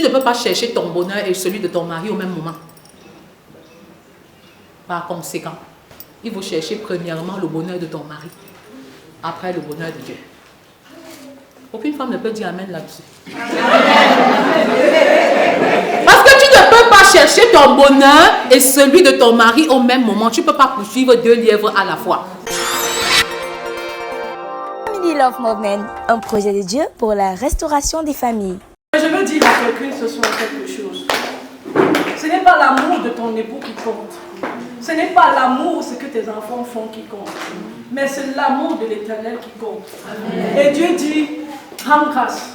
Tu ne peux pas chercher ton bonheur et celui de ton mari au même moment. Par conséquent, il faut chercher premièrement le bonheur de ton mari, après le bonheur de Dieu. Aucune femme ne peut dire amen là-dessus. Parce que tu ne peux pas chercher ton bonheur et celui de ton mari au même moment. Tu ne peux pas poursuivre 2 lièvres à la fois. Family Love Movement, un projet de Dieu pour la restauration des familles. Je veux dire à quelqu'un ce soir quelque chose. Ce n'est pas l'amour de ton époux qui compte. Ce n'est pas l'amour, ce que tes enfants font qui compte. Mais c'est l'amour de l'Éternel qui compte. Amen. Et Dieu dit, rends grâce.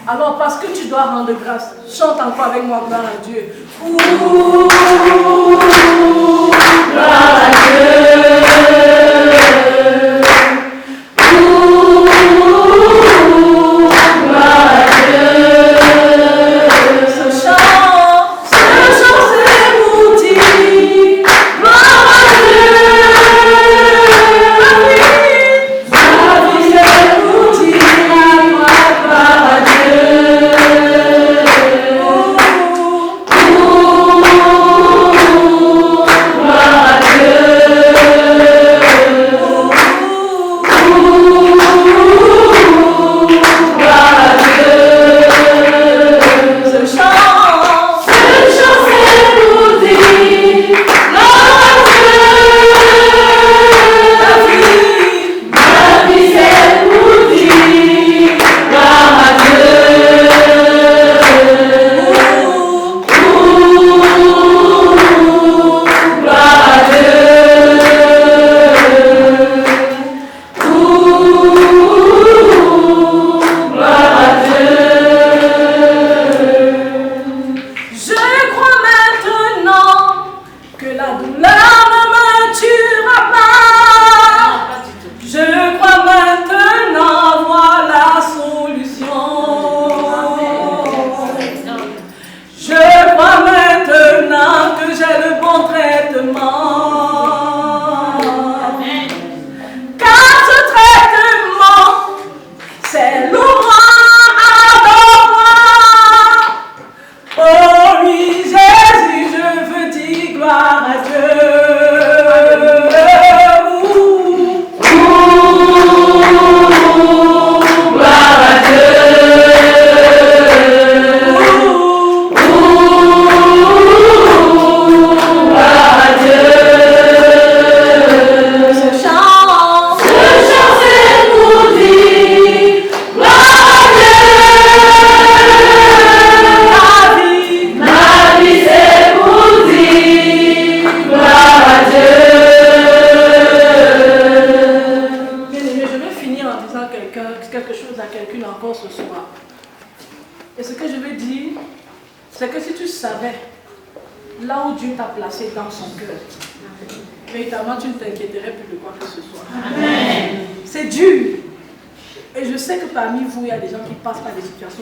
Alors parce que tu dois rendre grâce, chante encore avec moi, gloire à Dieu. Ouh, gloire à Dieu.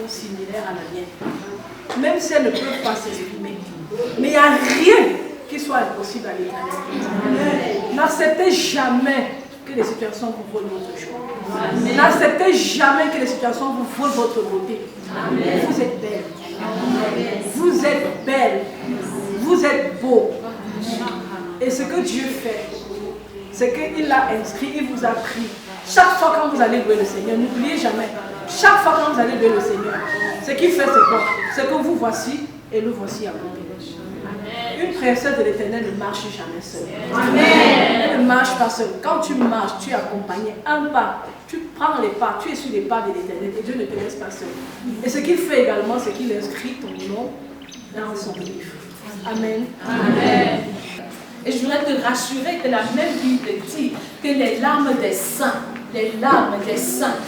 Similaires à la mienne, même si elles ne peuvent pas s'exprimer. Mais il n'y a rien qui soit impossible à l'Éternel. N'acceptez jamais que les situations vous volent votre joie. N'acceptez jamais que les situations vous volent votre beauté. Amen. Vous êtes belle. Amen. Vous êtes belle. Vous êtes beau. Et ce que Dieu fait, c'est qu'il l'a inscrit, il vous a pris. Chaque fois quand vous allez louer le Seigneur, n'oubliez jamais. Chaque fois quand vous allez louer le Seigneur, ce qu'il fait, c'est quoi? C'est que vous voici et le voici à côté. Une princesse de l'Éternel ne marche jamais seule. Elle ne marche pas seule. Quand tu marches, tu es accompagné. Un pas, tu prends les pas, tu es sur les pas de l'Éternel et Dieu ne te laisse pas seul. Et ce qu'il fait également, c'est qu'il inscrit ton nom dans son livre. Amen. Amen. Et je voudrais te rassurer que la même Bible dit que les larmes des saints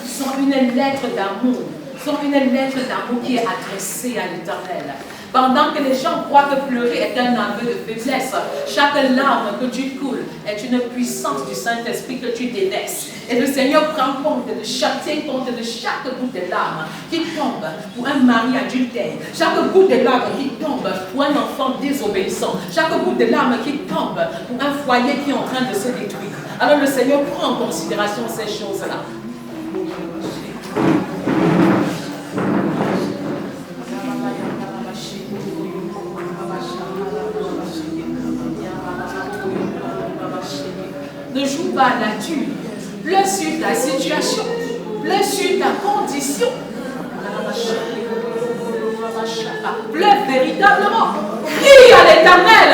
sont une lettre d'amour. Sont une lettre d'amour qui est adressée à l'Éternel. Pendant que les gens croient que pleurer est un aveu de faiblesse, chaque larme que tu coules est une puissance du Saint-Esprit que tu délaisses. Et le Seigneur prend compte de chaque goutte de larmes qui tombe pour un mari adultère, chaque goutte de larmes qui tombe pour un enfant désobéissant, chaque goutte de larmes qui tombe pour un foyer qui est en train de se détruire. Alors le Seigneur prend en considération ces choses-là. par nature. Pleure sur ta situation. Pleure sur ta condition. Pleure véritablement. Crie à l'Éternel.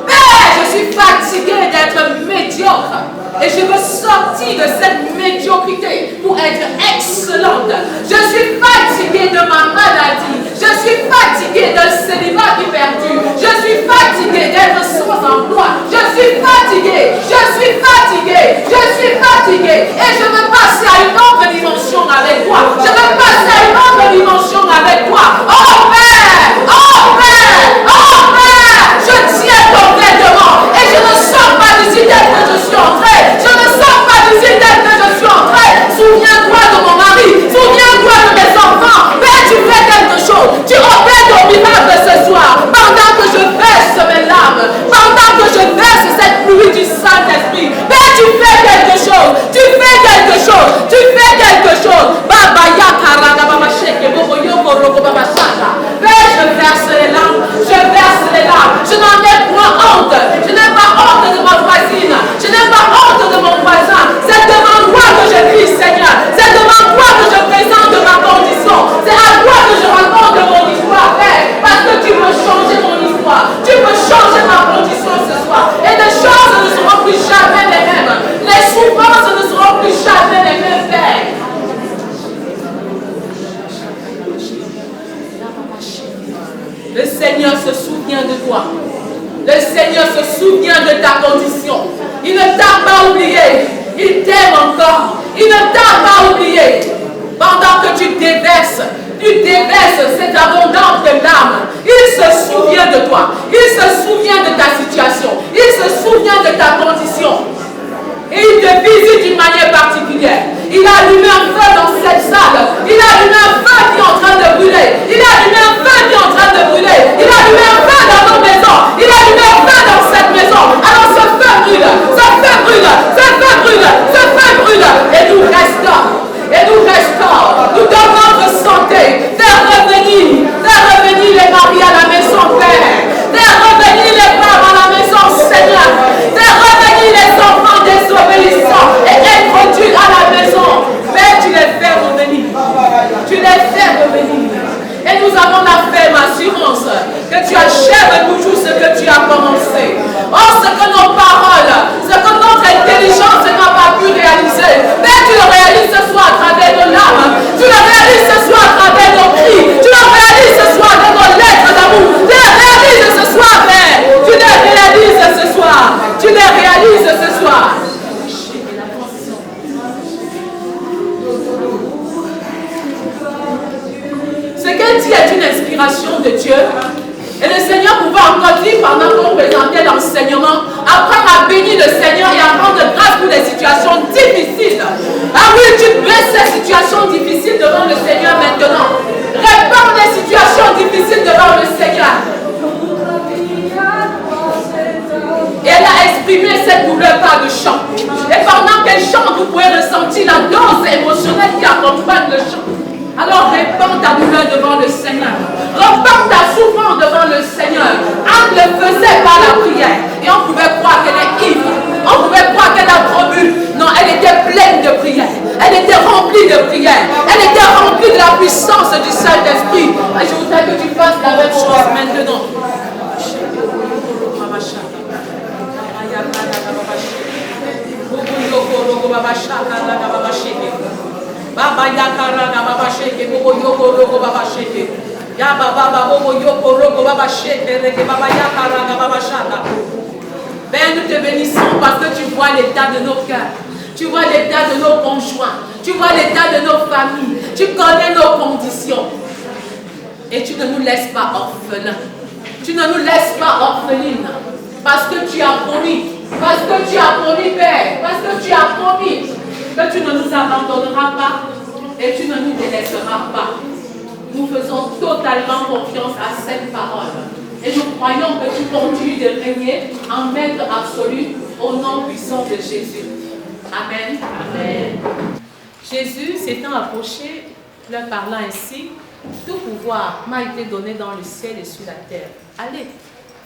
Père, je suis fatigué d'être médiocre. Et je veux sortir de cette médiocrité pour être excellente. Je suis fatigué de ma maladie. Je suis fatigué d'un célibat qui perdure. Je suis fatigué d'être sans emploi. Je suis fatigué. Je suis fatigué. Je suis fatigué. Et je veux passer à une autre dimension avec toi. Je veux passer à une autre dimension avec toi. Oh Père! Oh Père! Oh Père! Je tiens ton vêtement. Et je ne sors pas d'ici tel que je suis entré. Je ne sors pas d'ici tel que je suis entré. Souviens-toi de mon mari. Souviens-toi de mes enfants. Père, tu fais quelque chose. Tu opères ton miracle ce soir. Pendant que je verse mes larmes. Pendant que je verse cette pluie du Saint-Esprit. Père, tu fais quelque chose. Tu fais quelque chose. Tu fais quelque chose. Baba Yakara Baba Sheke Bobo Yoko Roko Baba Shaka. Père, je verse les larmes. Je verse les larmes. Je n'en ai point honte. Je n'ai pas honte de ma voisine. Je n'ai pas honte de mon voisin. C'est devant toi que je crie, Seigneur. C'est devant toi que je présente ma condition. C'est à toi que je raconte mon histoire, Père. Parce que tu peux changer mon histoire. Tu peux changer ma condition ce soir. Et les choses ne seront plus jamais les mêmes. Les souffrances ne seront plus jamais les mêmes, Père. Le Seigneur se souvient de toi. Le Seigneur se souvient de ta condition. Il ne t'a pas oublié. Il t'aime encore. Il ne t'a pas oublié. Pendant que tu déverses cette abondance de larmes. Il se souvient de toi. Il se souvient de ta situation. Il se souvient de ta condition. Et il te visite d'une manière particulière. Il a allumé un feu dans cette salle. Il a allumé un feu qui est en train de brûler. Il a allumé un feu qui est en train de brûler. Il a allumé un feu dans nos maisons. Il a allumé un feu dans cette maison. Alors ce feu brûle. Ce feu brûle. Ce feu brûle. Ce feu brûle. Et nous restons. Et nous restons. Nous donnons notre santé. Faire revenir les maris à la maison, Père. Faire revenir les femmes à la maison, Seigneur. Faire revenir les enfants désobéissants et introduire à la maison. Père, tu les fais revenir. Tu les fais revenir. Et nous avons la ferme assurance que tu achèves toujours ce que tu as commencé. Oh, ce que nos paroles, ce que notre intelligence n'a pas pu réaliser. Père, tu le réalises ce soir à travers nos larmes. Tu le réalises ce soir à travers nos cris. Tu le réalises ce soir dans nos lettres d'amour. Tu le réalises ce soir, Père. Tu le réalises ce soir. Tu le réalises ce soir. Ce qu'elle dit est une inspiration de Dieu. Et le Seigneur pouvait encore dire pendant qu'on présentait l'enseignement, après à bénir le Seigneur et à rendre grâce pour des situations difficiles. Ah oui, tu blesses ces situations difficiles devant le Seigneur maintenant. Répands les situations difficiles devant le Seigneur. Et elle a exprimé cette douleur par le chant. Et pendant qu'elle chante, vous pouvez ressentir la dose émotionnelle qui accompagne le chant. Alors répands ta douleur devant le Seigneur. Répands ta souffrance devant le Seigneur. Anne le faisait par la prière. Et on pouvait croire qu'elle est ivre. On pouvait croire qu'elle a trop bu. Non, elle était pleine de prière. Elle était remplie de prière. Elle était remplie de la puissance du Saint-Esprit. Et je voudrais que tu fasses la même chose maintenant. Baba yakara na baba sheke bobo yoko rogo baba sheke ya baba bobo yoko rogo baba sheke reke baba yakara na baba shaka. Père, nous te bénissons parce que tu vois l'état de nos cœurs, tu vois l'état de nos conjoints, tu vois l'état de nos familles, tu connais nos conditions et tu ne nous laisses pas orphelins, tu ne nous laisses pas orphelines parce que tu as promis, Père, parce que tu as promis que tu ne nous abandonneras pas et tu ne nous délaisseras pas. Nous faisons totalement confiance à cette parole. Et nous croyons que tu continues de régner en maître absolu au nom puissant de Jésus. Amen. Amen. Jésus s'étant approché, leur parlant ainsi, tout pouvoir m'a été donné dans le ciel et sur la terre. Allez,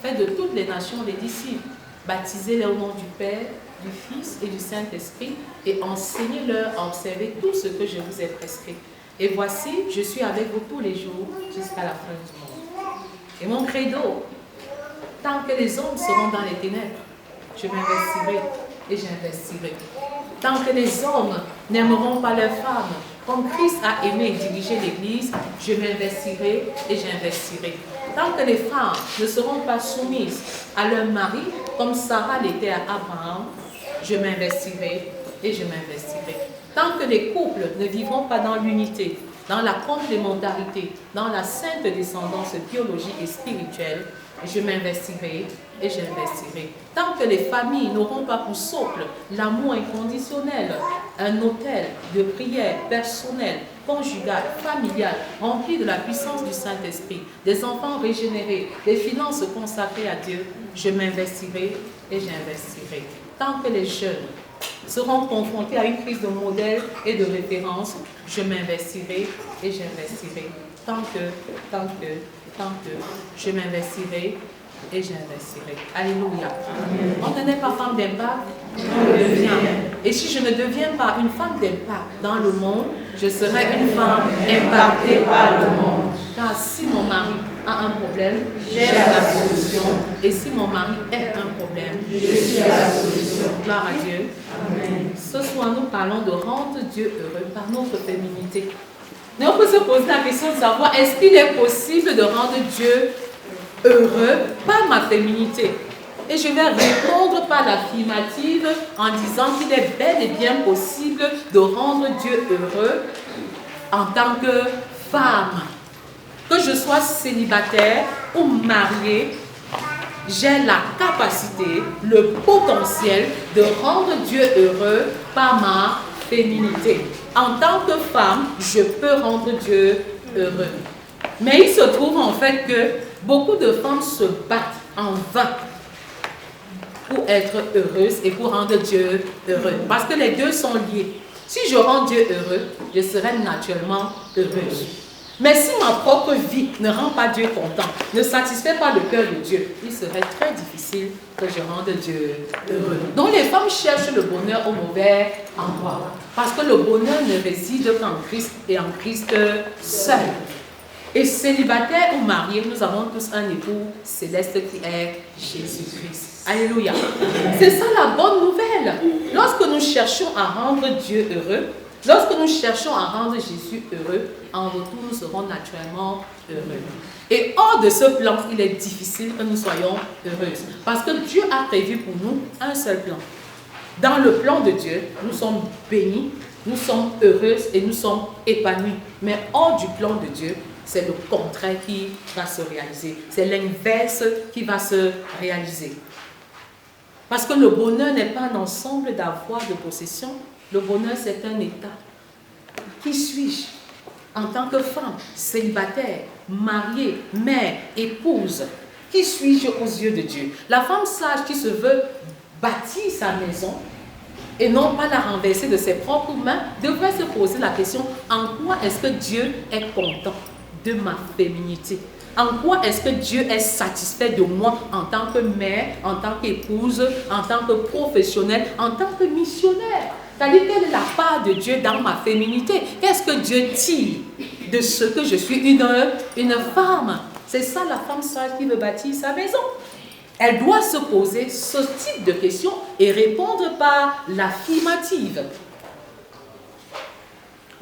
faites de toutes les nations des disciples, baptisez-les au nom du Père, du Fils et du Saint-Esprit, et enseignez-leur à observer tout ce que je vous ai prescrit. Et voici, je suis avec vous tous les jours jusqu'à la fin du monde. Et mon credo, tant que les hommes seront dans les ténèbres, je m'investirai et j'investirai. Tant que les hommes n'aimeront pas leurs femmes, comme Christ a aimé et dirigé l'Église, je m'investirai et j'investirai. Tant que les femmes ne seront pas soumises à leur mari, comme Sarah l'était à Abraham, je m'investirai et je m'investirai. Tant que les couples ne vivront pas dans l'unité, dans la complémentarité, dans la sainte descendance biologique et spirituelle, je m'investirai et j'investirai. Tant que les familles n'auront pas pour socle l'amour inconditionnel, un autel de prière personnelle, conjugale, familiale, rempli de la puissance du Saint-Esprit, des enfants régénérés, des finances consacrées à Dieu, je m'investirai et j'investirai. Tant que les jeunes seront confrontés à une crise de modèle et de référence, je m'investirai et j'investirai. Tant que je m'investirai et j'investirai. Alléluia. On ne naît pas femme d'impact, on devient. Et si je ne deviens pas une femme d'impact dans le monde, je serai une femme impactée par le monde. Car si mon mari a un problème, j'ai la solution. Et si mon mari est un problème, je suis la solution. Gloire à Dieu. Amen. Ce soir, nous parlons de rendre Dieu heureux par notre féminité. Mais on peut se poser la question de savoir, est-ce qu'il est possible de rendre Dieu heureux par ma féminité? Et je vais répondre par l'affirmative en disant qu'il est bel et bien possible de rendre Dieu heureux en tant que femme. Que je sois célibataire ou mariée, j'ai la capacité, le potentiel de rendre Dieu heureux par ma féminité. En tant que femme, je peux rendre Dieu heureux. Mais il se trouve en fait que beaucoup de femmes se battent en vain pour être heureuses et pour rendre Dieu heureux. Parce que les deux sont liés. Si je rends Dieu heureux, je serai naturellement heureuse. Mais si ma propre vie ne rend pas Dieu content, ne satisfait pas le cœur de Dieu, il serait très difficile que je rende Dieu heureux. Donc les femmes cherchent le bonheur au mauvais endroit. Parce que le bonheur ne réside qu'en Christ et en Christ seul. Et célibataire ou marié, nous avons tous un époux céleste qui est Jésus-Christ. Alléluia. C'est ça la bonne nouvelle. Lorsque nous cherchons à rendre Dieu heureux, lorsque nous cherchons à rendre Jésus heureux, en retour, nous serons naturellement heureux. Et hors de ce plan, il est difficile que nous soyons heureuses. Parce que Dieu a prévu pour nous un seul plan. Dans le plan de Dieu, nous sommes bénis, nous sommes heureuses et nous sommes épanouis. Mais hors du plan de Dieu, c'est le contraire qui va se réaliser. C'est l'inverse qui va se réaliser. Parce que le bonheur n'est pas un ensemble d'avoirs, de possessions. Le bonheur, c'est un état. Qui suis-je en tant que femme, célibataire, mariée, mère, épouse? Qui suis-je aux yeux de Dieu? La femme sage qui se veut bâtir sa maison et non pas la renverser de ses propres mains devrait se poser la question: en quoi est-ce que Dieu est content de ma féminité? En quoi est-ce que Dieu est satisfait de moi en tant que mère, en tant qu'épouse, en tant que professionnelle, en tant que missionnaire? C'est-à-dire, quelle est la part de Dieu dans ma féminité? Qu'est-ce que Dieu tire de ce que je suis une femme? C'est ça la femme sage qui veut bâtir sa maison. Elle doit se poser ce type de questions et répondre par l'affirmative.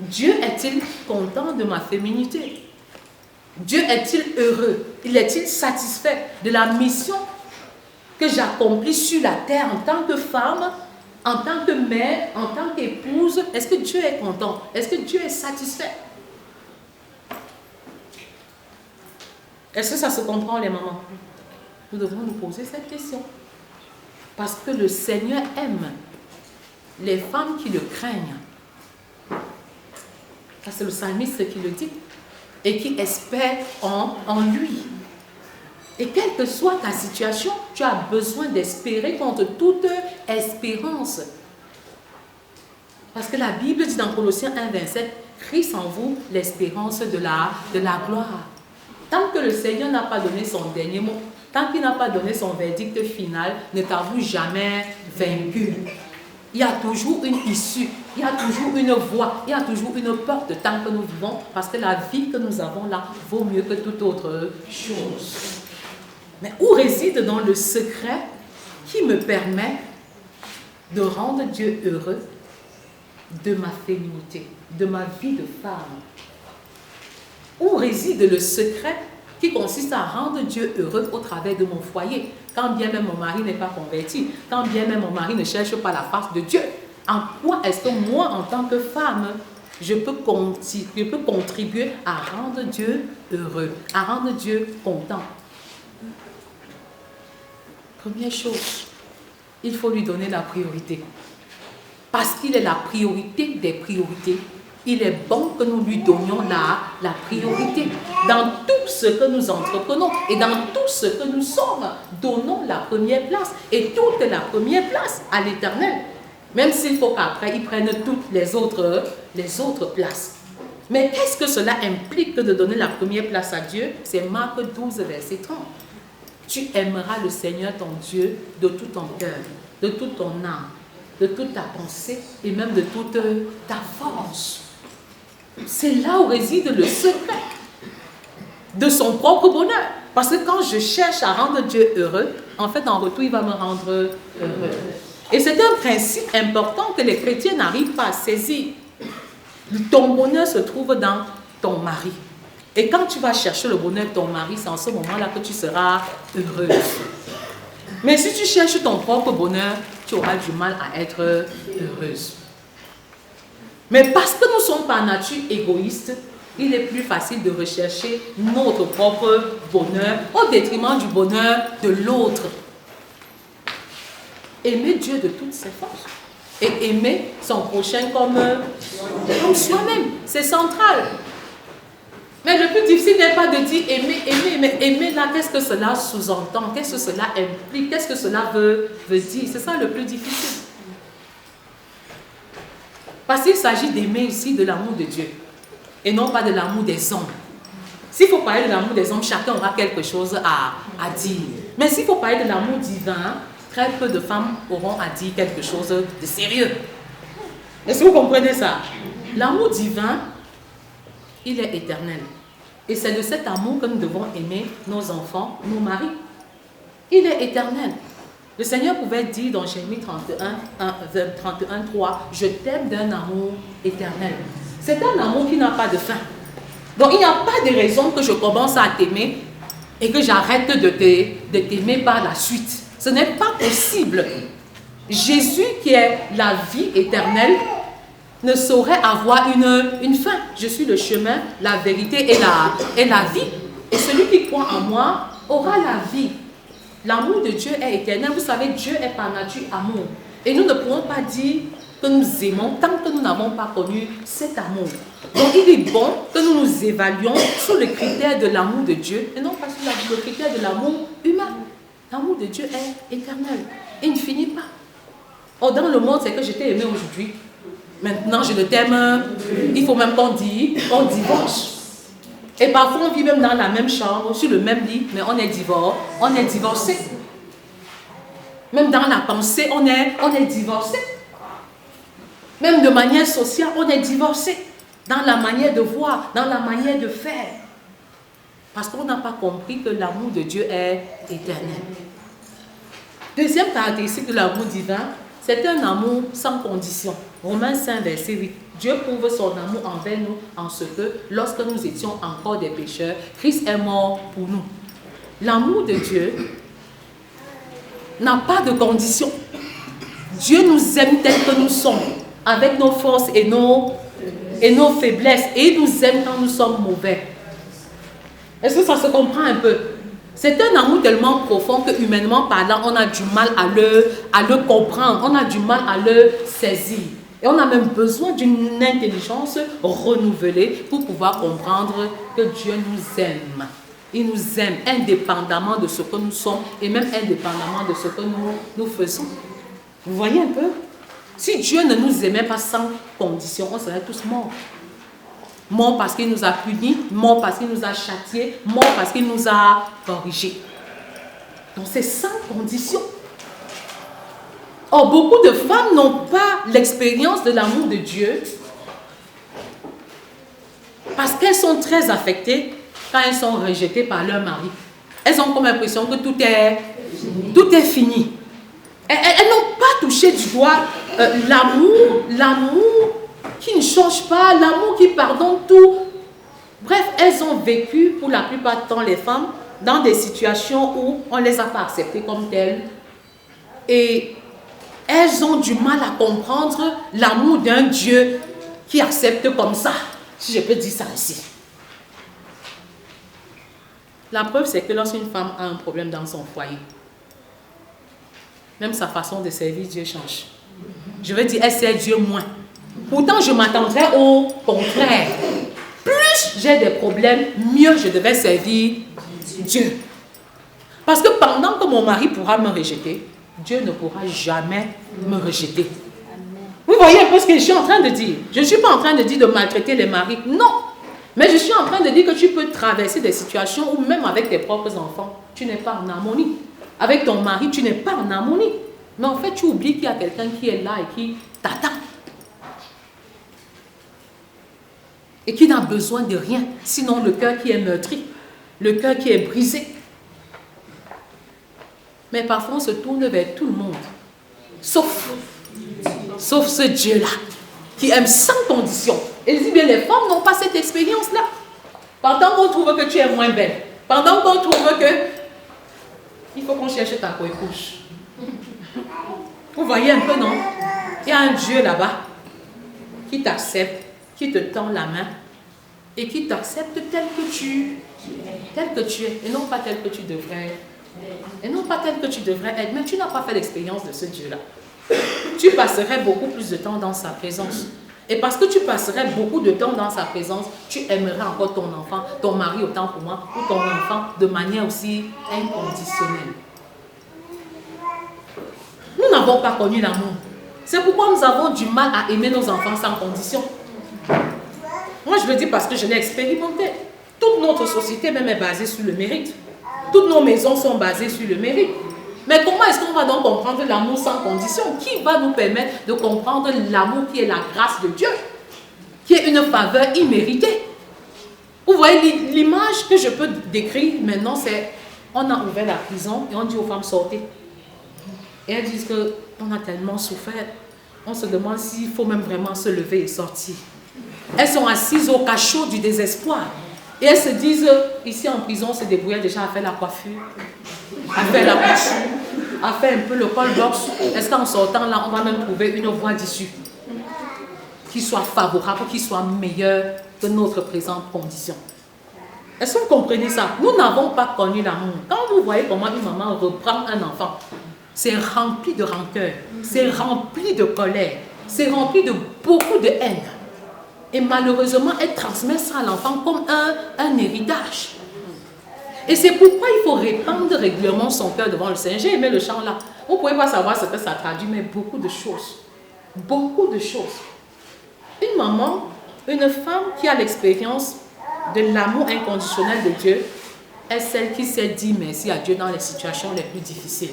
Dieu est-il content de ma féminité? Dieu est-il heureux? Il est-il satisfait de la mission que j'accomplis sur la terre en tant que femme, en tant que mère, en tant qu'épouse? Est-ce que Dieu est content? Est-ce que Dieu est satisfait? Est-ce que ça se comprend, les mamans? Nous devons nous poser cette question. Parce que le Seigneur aime les femmes qui le craignent. Ça, c'est le psalmiste qui le dit. Et qui espèrent en lui. Et quelle que soit ta situation, tu as besoin d'espérer contre toute espérance. Parce que la Bible dit dans Colossiens 1, 27, Christ en vous, l'espérance de la gloire. Tant que le Seigneur n'a pas donné son dernier mot, tant qu'il n'a pas donné son verdict final, ne t'avoue jamais vaincu. Il y a toujours une issue, il y a toujours une voie, il y a toujours une porte tant que nous vivons, parce que la vie que nous avons là vaut mieux que toute autre chose. Mais où réside donc le secret qui me permet de rendre Dieu heureux de ma féminité, de ma vie de femme? Où réside le secret qui consiste à rendre Dieu heureux au travers de mon foyer, quand bien même mon mari n'est pas converti, quand bien même mon mari ne cherche pas la face de Dieu? En quoi est-ce que moi, en tant que femme, je peux contribuer à rendre Dieu heureux, à rendre Dieu content? Première chose, il faut lui donner la priorité. Parce qu'il est la priorité des priorités, il est bon que nous lui donnions la priorité. Dans tout ce que nous entreprenons et dans tout ce que nous sommes, donnons la première place et toute la première place à l'Éternel. Même s'il faut qu'après, ils prennent toutes les autres places. Mais qu'est-ce que cela implique de donner la première place à Dieu? C'est Marc 12, verset 30. Tu aimeras le Seigneur ton Dieu de tout ton cœur, de toute ton âme, de toute ta pensée et même de toute ta force. C'est là où réside le secret de son propre bonheur. Parce que quand je cherche à rendre Dieu heureux, en fait, en retour, il va me rendre heureux. Et c'est un principe important que les chrétiens n'arrivent pas à saisir. Ton bonheur se trouve dans ton mari. Et quand tu vas chercher le bonheur de ton mari, c'est en ce moment-là que tu seras heureuse. Mais si tu cherches ton propre bonheur, tu auras du mal à être heureuse. Mais parce que nous sommes par nature égoïstes, il est plus facile de rechercher notre propre bonheur au détriment du bonheur de l'autre. Aimer Dieu de toutes ses forces et aimer son prochain comme soi-même, c'est central. Mais le plus difficile n'est pas de dire aimer, mais aimer là, qu'est-ce que cela sous-entend? Qu'est-ce que cela implique? Qu'est-ce que cela veut dire? C'est ça le plus difficile. Parce qu'il s'agit d'aimer ici de l'amour de Dieu et non pas de l'amour des hommes. S'il faut parler de l'amour des hommes, chacun aura quelque chose à dire. Mais s'il faut parler de l'amour divin, très peu de femmes auront à dire quelque chose de sérieux. Est-ce que vous comprenez ça? L'amour divin, il est éternel. Et c'est de cet amour que nous devons aimer nos enfants, nos maris. Il est éternel. Le Seigneur pouvait dire dans Jérémie 31:3, je t'aime d'un amour éternel. C'est un amour qui n'a pas de fin. Donc il n'y a pas de raison que je commence à t'aimer et que j'arrête de t'aimer par la suite. Ce n'est pas possible. Jésus, qui est la vie éternelle, ne saurait avoir une fin. Je suis le chemin, la vérité et la vie. Et celui qui croit en moi aura la vie. L'amour de Dieu est éternel. Vous savez, Dieu est par nature amour. Et nous ne pouvons pas dire que nous aimons tant que nous n'avons pas connu cet amour. Donc il est bon que nous nous évaluions sous le critère de l'amour de Dieu et non pas sous le critère de l'amour humain. L'amour de Dieu est éternel. Il ne finit pas. Or, dans le monde, c'est que je t'ai aimé aujourd'hui. Maintenant, je ne t'aime. Il faut même qu'on divorce. Et parfois, on vit même dans la même chambre, sur le même lit, mais on est divorcé. Même dans la pensée, on est divorcé. Même de manière sociale, on est divorcé. Dans la manière de voir, dans la manière de faire. Parce qu'on n'a pas compris que l'amour de Dieu est éternel. Deuxième caractéristique de l'amour divin, c'est un amour sans condition. Romains 5, verset 8. Dieu prouve son amour envers nous en ce que, lorsque nous étions encore des pécheurs, Christ est mort pour nous. L'amour de Dieu n'a pas de condition. Dieu nous aime tels que nous sommes, avec nos forces et nos faiblesses. Et il nous aime quand nous sommes mauvais. Est-ce que ça se comprend un peu? C'est un amour tellement profond que, humainement parlant, on a du mal à le comprendre. On a du mal à le saisir. Et on a même besoin d'une intelligence renouvelée pour pouvoir comprendre que Dieu nous aime. Il nous aime indépendamment de ce que nous sommes et même indépendamment de ce que nous faisons. Vous voyez un peu? Si Dieu ne nous aimait pas sans condition, on serait tous morts. mort parce qu'il nous a punis, mort parce qu'il nous a châtiés, mort parce qu'il nous a corrigés. Donc c'est sans condition. Or, beaucoup de femmes n'ont pas l'expérience de l'amour de Dieu parce qu'elles sont très affectées quand elles sont rejetées par leur mari. Elles ont comme l'impression que tout est fini. Elles n'ont pas touché du doigt l'amour qui ne change pas, l'amour qui pardonne tout. Bref, elles ont vécu, pour la plupart du temps, les femmes, dans des situations où on ne les a pas acceptées comme telles. Et elles ont du mal à comprendre l'amour d'un Dieu qui accepte comme ça, si je peux dire ça ainsi. La preuve, c'est que lorsqu'une femme a un problème dans son foyer, même sa façon de servir Dieu change. Je veux dire, elle sert Dieu moins. Pourtant, je m'attendrais au contraire. Plus j'ai des problèmes, mieux je devais servir Dieu. Parce que pendant que mon mari pourra me rejeter, Dieu ne pourra jamais me rejeter. Vous voyez un peu ce que je suis en train de dire. Je ne suis pas en train de dire de maltraiter les maris. Non. Mais je suis en train de dire que tu peux traverser des situations où même avec tes propres enfants, tu n'es pas en harmonie. Avec ton mari, tu n'es pas en harmonie. Mais en fait, tu oublies qu'il y a quelqu'un qui est là et qui t'attend. Et qui n'a besoin de rien, sinon le cœur qui est meurtri, le cœur qui est brisé. Mais parfois, on se tourne vers tout le monde, sauf ce Dieu-là, qui aime sans condition. Et je dis bien, les femmes n'ont pas cette expérience-là. Pendant qu'on trouve que tu es moins belle, pendant qu'on trouve que il faut qu'on cherche ta coépouse. Vous voyez un peu, non? Il y a un Dieu là-bas qui t'accepte, qui te tend la main et qui t'accepte tel que tu es, et non pas tel que tu devrais, être. Mais tu n'as pas fait l'expérience de ce Dieu-là. Tu passerais beaucoup plus de temps dans sa présence. Et parce que tu passerais beaucoup de temps dans sa présence, tu aimerais encore ton enfant, ton mari autant pour moi, ou ton enfant de manière aussi inconditionnelle. Nous n'avons pas connu l'amour. C'est pourquoi nous avons du mal à aimer nos enfants sans condition. Moi, je le dis parce que je l'ai expérimenté. Toute notre société même est basée sur le mérite. Toutes nos maisons sont basées sur le mérite. Mais comment est-ce qu'on va donc comprendre l'amour sans condition? Qui va nous permettre de comprendre l'amour qui est la grâce de Dieu, qui est une faveur imméritée? Vous voyez, l'image que je peux décrire maintenant, c'est on a ouvert la prison et on dit aux femmes sortez. Et elles disent qu'on a tellement souffert. On se demande s'il faut même vraiment se lever et sortir. Elles sont assises au cachot du désespoir. Et elles se disent, ici en prison, on se débrouillait déjà à faire la coiffure, à faire la couture, à faire un peu le col box. Est-ce qu'en sortant là, on va même trouver une voie d'issue qui soit favorable, qui soit meilleure que notre présente condition? Est-ce que vous comprenez ça? Nous n'avons pas connu l'amour. Quand vous voyez comment une maman reprend un enfant, c'est rempli de rancœur, c'est rempli de colère, c'est rempli de beaucoup de haine. Et malheureusement, elle transmet ça à l'enfant comme un héritage. Et c'est pourquoi il faut répandre régulièrement son cœur devant le Seigneur. J'ai aimé le chant là. Vous ne pouvez pas savoir ce que ça traduit, mais beaucoup de choses. Beaucoup de choses. Une maman, une femme qui a l'expérience de l'amour inconditionnel de Dieu, est celle qui sait dire merci à Dieu dans les situations les plus difficiles.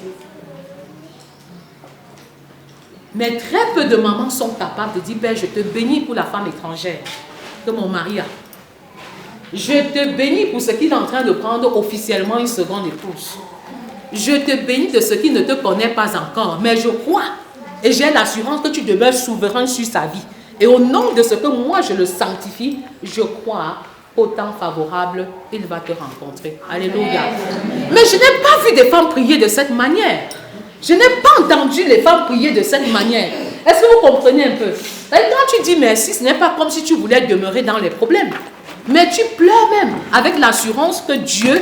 Mais très peu de mamans sont capables de dire, Père, je te bénis pour la femme étrangère que mon mari a. Je te bénis pour ce qu'il est en train de prendre officiellement une seconde épouse. Je te bénis de ce qu'il ne te connaît pas encore. Mais je crois et j'ai l'assurance que tu demeures souverain sur sa vie. Et au nom de ce que moi je le sanctifie, je crois qu'au temps favorable, il va te rencontrer. Alléluia. Mais je n'ai pas vu des femmes prier de cette manière. Je n'ai pas entendu les femmes prier de cette manière. Est-ce que vous comprenez un peu? Et quand tu dis merci, ce n'est pas comme si tu voulais demeurer dans les problèmes. Mais tu pleures même avec l'assurance que Dieu,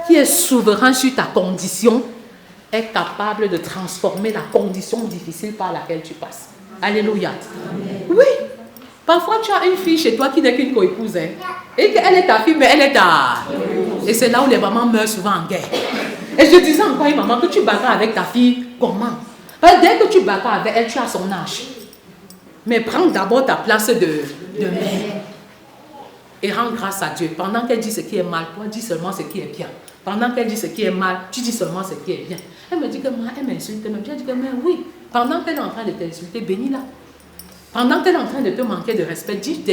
qui est souverain sur ta condition, est capable de transformer la condition difficile par laquelle tu passes. Alléluia. Oui. Parfois, tu as une fille chez toi qui n'est qu'une coépouse. Et qu'elle est ta fille, mais elle est ta... Et c'est là où les mamans meurent souvent en guerre. Et je disais encore à une maman que tu bagarres avec ta fille, comment? Parce que dès que tu bagarres avec elle, tu as son âge. Mais prends d'abord ta place de mère. Et rends grâce à Dieu. Pendant qu'elle dit ce qui est mal, toi dis seulement ce qui est bien. Pendant qu'elle dit ce qui est mal, tu dis seulement ce qui est bien. Elle me dit que moi, elle m'insulte même. J'ai dit que mais oui. Pendant qu'elle est en train de t'insulter, bénis-la. Pendant qu'elle est en train de te manquer de respect, dis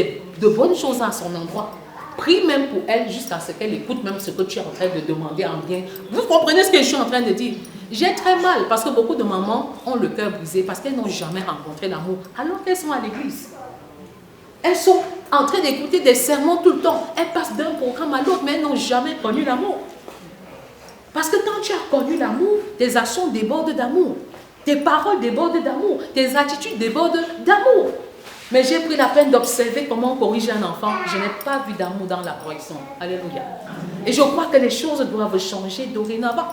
de bonnes choses à son endroit. Prie même pour elle jusqu'à ce qu'elle écoute même ce que tu es en train de demander en bien. Vous comprenez ce que je suis en train de dire? J'ai très mal parce que beaucoup de mamans ont le cœur brisé parce qu'elles n'ont jamais rencontré l'amour alors qu'elles sont à l'église. Elles sont en train d'écouter des sermons tout le temps. Elles passent d'un programme à l'autre, mais elles n'ont jamais connu l'amour. Parce que quand tu as connu l'amour, tes actions débordent d'amour. Tes paroles débordent d'amour. Tes attitudes débordent d'amour. Mais j'ai pris la peine d'observer comment on corrige un enfant. Je n'ai pas vu d'amour dans la correction. Alléluia. Et je crois que les choses doivent changer dorénavant.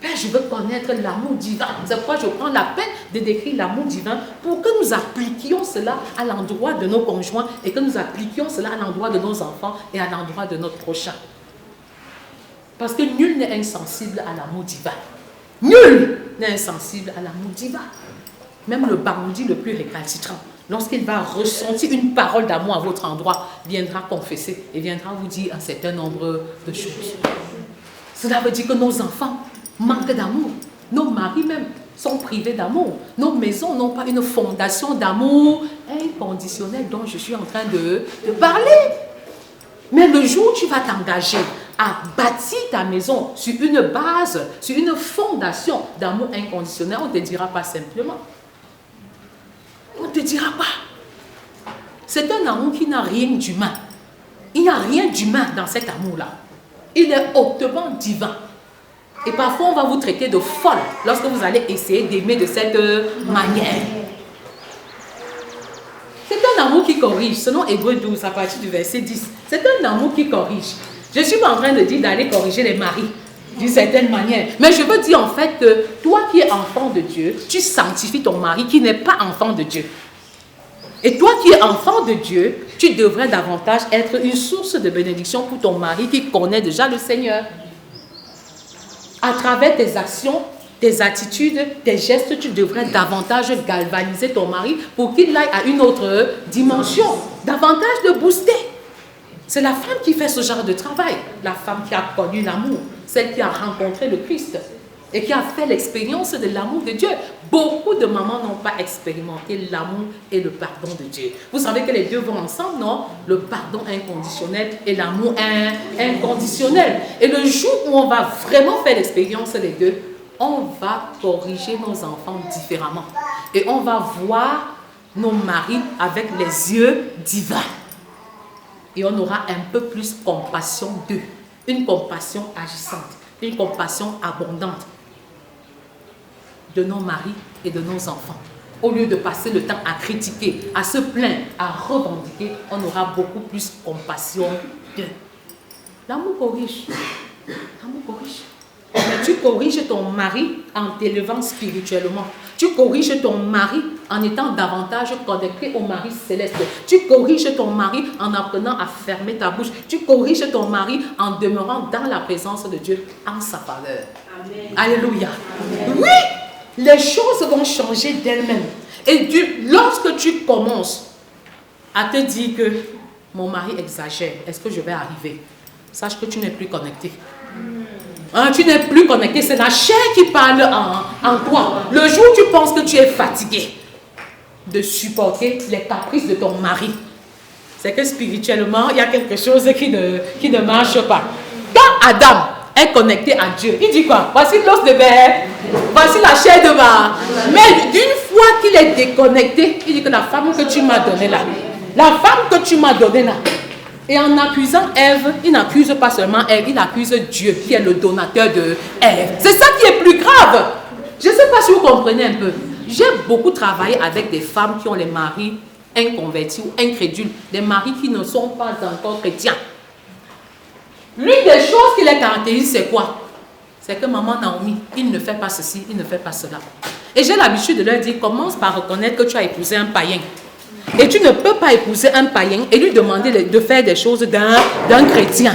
Père, je veux connaître l'amour divin. C'est pourquoi je prends la peine de décrire l'amour divin pour que nous appliquions cela à l'endroit de nos conjoints et que nous appliquions cela à l'endroit de nos enfants et à l'endroit de notre prochain. Parce que nul n'est insensible à l'amour divin. Nul n'est insensible à l'amour divin. Même le bandit le plus récalcitrant, lorsqu'il va ressentir une parole d'amour à votre endroit, viendra confesser et viendra vous dire un certain nombre de choses. Cela veut dire que nos enfants manquent d'amour. Nos maris même sont privés d'amour. Nos maisons n'ont pas une fondation d'amour inconditionnel dont je suis en train de parler. Mais le jour où tu vas t'engager à bâtir ta maison sur une base, sur une fondation d'amour inconditionnel, on ne te dira pas simplement. On ne te dira pas. C'est un amour qui n'a rien d'humain. Il n'y a rien d'humain dans cet amour-là. Il est hautement divin. Et parfois, on va vous traiter de folle lorsque vous allez essayer d'aimer de cette manière. C'est un amour qui corrige. Selon Hébreux 12, à partir du verset 10, c'est un amour qui corrige. Je ne suis pas en train de dire d'aller corriger les maris d'une certaine manière. Mais je veux dire en fait que toi qui es enfant de Dieu, tu sanctifies ton mari qui n'est pas enfant de Dieu. Et toi qui es enfant de Dieu, tu devrais davantage être une source de bénédiction pour ton mari qui connaît déjà le Seigneur. À travers tes actions, tes attitudes, tes gestes, tu devrais davantage galvaniser ton mari pour qu'il aille à une autre dimension, davantage de booster. C'est la femme qui fait ce genre de travail, la femme qui a connu l'amour, celle qui a rencontré le Christ et qui a fait l'expérience de l'amour de Dieu. Beaucoup de mamans n'ont pas expérimenté l'amour et le pardon de Dieu. Vous savez que les deux vont ensemble, non? Le pardon inconditionnel et l'amour inconditionnel. Et le jour où on va vraiment faire l'expérience des deux, on va corriger nos enfants différemment. Et on va voir nos maris avec les yeux divins. Et on aura un peu plus compassion d'eux. Une compassion agissante, une compassion abondante de nos maris et de nos enfants. Au lieu de passer le temps à critiquer, à se plaindre, à revendiquer, on aura beaucoup plus compassion d'eux. L'amour corrige. L'amour corrige. Mais tu corriges ton mari en t'élevant spirituellement. Tu corriges ton mari en étant davantage connecté au mari céleste. Tu corriges ton mari en apprenant à fermer ta bouche. Tu corriges ton mari en demeurant dans la présence de Dieu en sa faveur. Amen. Alléluia. Amen. Oui, les choses vont changer d'elles-mêmes. Et lorsque tu commences à te dire que mon mari exagère, est-ce que je vais arriver? Sache que tu n'es plus connecté. Hein, tu n'es plus connecté, c'est la chair qui parle en toi. Le jour où tu penses que tu es fatigué de supporter les caprices de ton mari, c'est que spirituellement, il y a quelque chose qui ne marche pas. Quand Adam est connecté à Dieu, il dit quoi? Voici l'os de verre, voici la chair de ma. Mais d'une fois qu'il est déconnecté, il dit que la femme que tu m'as donnée là, et en accusant Ève, il n'accuse pas seulement Ève, il accuse Dieu qui est le donateur de Ève. C'est ça qui est plus grave. Je ne sais pas si vous comprenez un peu. J'ai beaucoup travaillé avec des femmes qui ont les maris inconvertis ou incrédules, des maris qui ne sont pas encore chrétiens. L'une des choses qui les caractérise, c'est quoi? C'est que maman Naomi, il ne fait pas ceci, il ne fait pas cela. Et j'ai l'habitude de leur dire, commence par reconnaître que tu as épousé un païen. Et tu ne peux pas épouser un païen et lui demander de faire des choses d'un chrétien.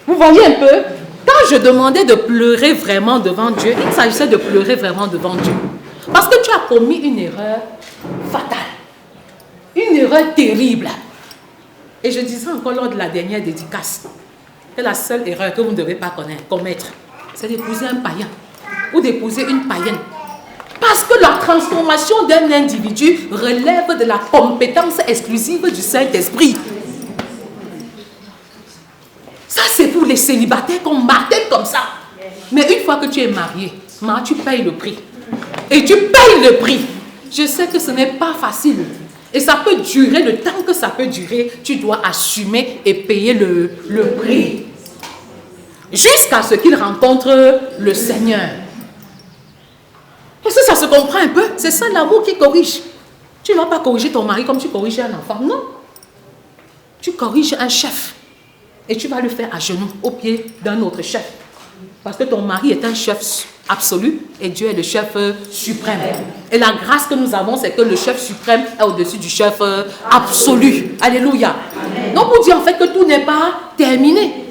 Vous voyez un peu? Quand je demandais de pleurer vraiment devant Dieu, il s'agissait de pleurer vraiment devant Dieu. Parce que tu as commis une erreur fatale. Une erreur terrible. Et je disais encore lors de la dernière dédicace que la seule erreur que vous ne devez pas commettre, c'est d'épouser un païen ou d'épouser une païenne. Parce que la transformation d'un individu relève de la compétence exclusive du Saint-Esprit. Ça, c'est pour les célibataires qu'on martèle comme ça. Mais une fois que tu es marié, tu payes le prix. Et tu payes le prix. Je sais que ce n'est pas facile. Et ça peut durer le temps que ça peut durer. Tu dois assumer et payer le prix. Jusqu'à ce qu'il rencontre le Seigneur. Est-ce que ça se comprend un peu? C'est ça l'amour qui corrige. Tu ne vas pas corriger ton mari comme tu corriges un enfant. Non. Tu corriges un chef. Et tu vas le faire à genoux, au pied d'un autre chef. Parce que ton mari est un chef absolu et Dieu est le chef suprême. Et la grâce que nous avons, c'est que le chef suprême est au-dessus du chef absolu. Alléluia. Amen. Donc, pour dire en fait que tout n'est pas terminé.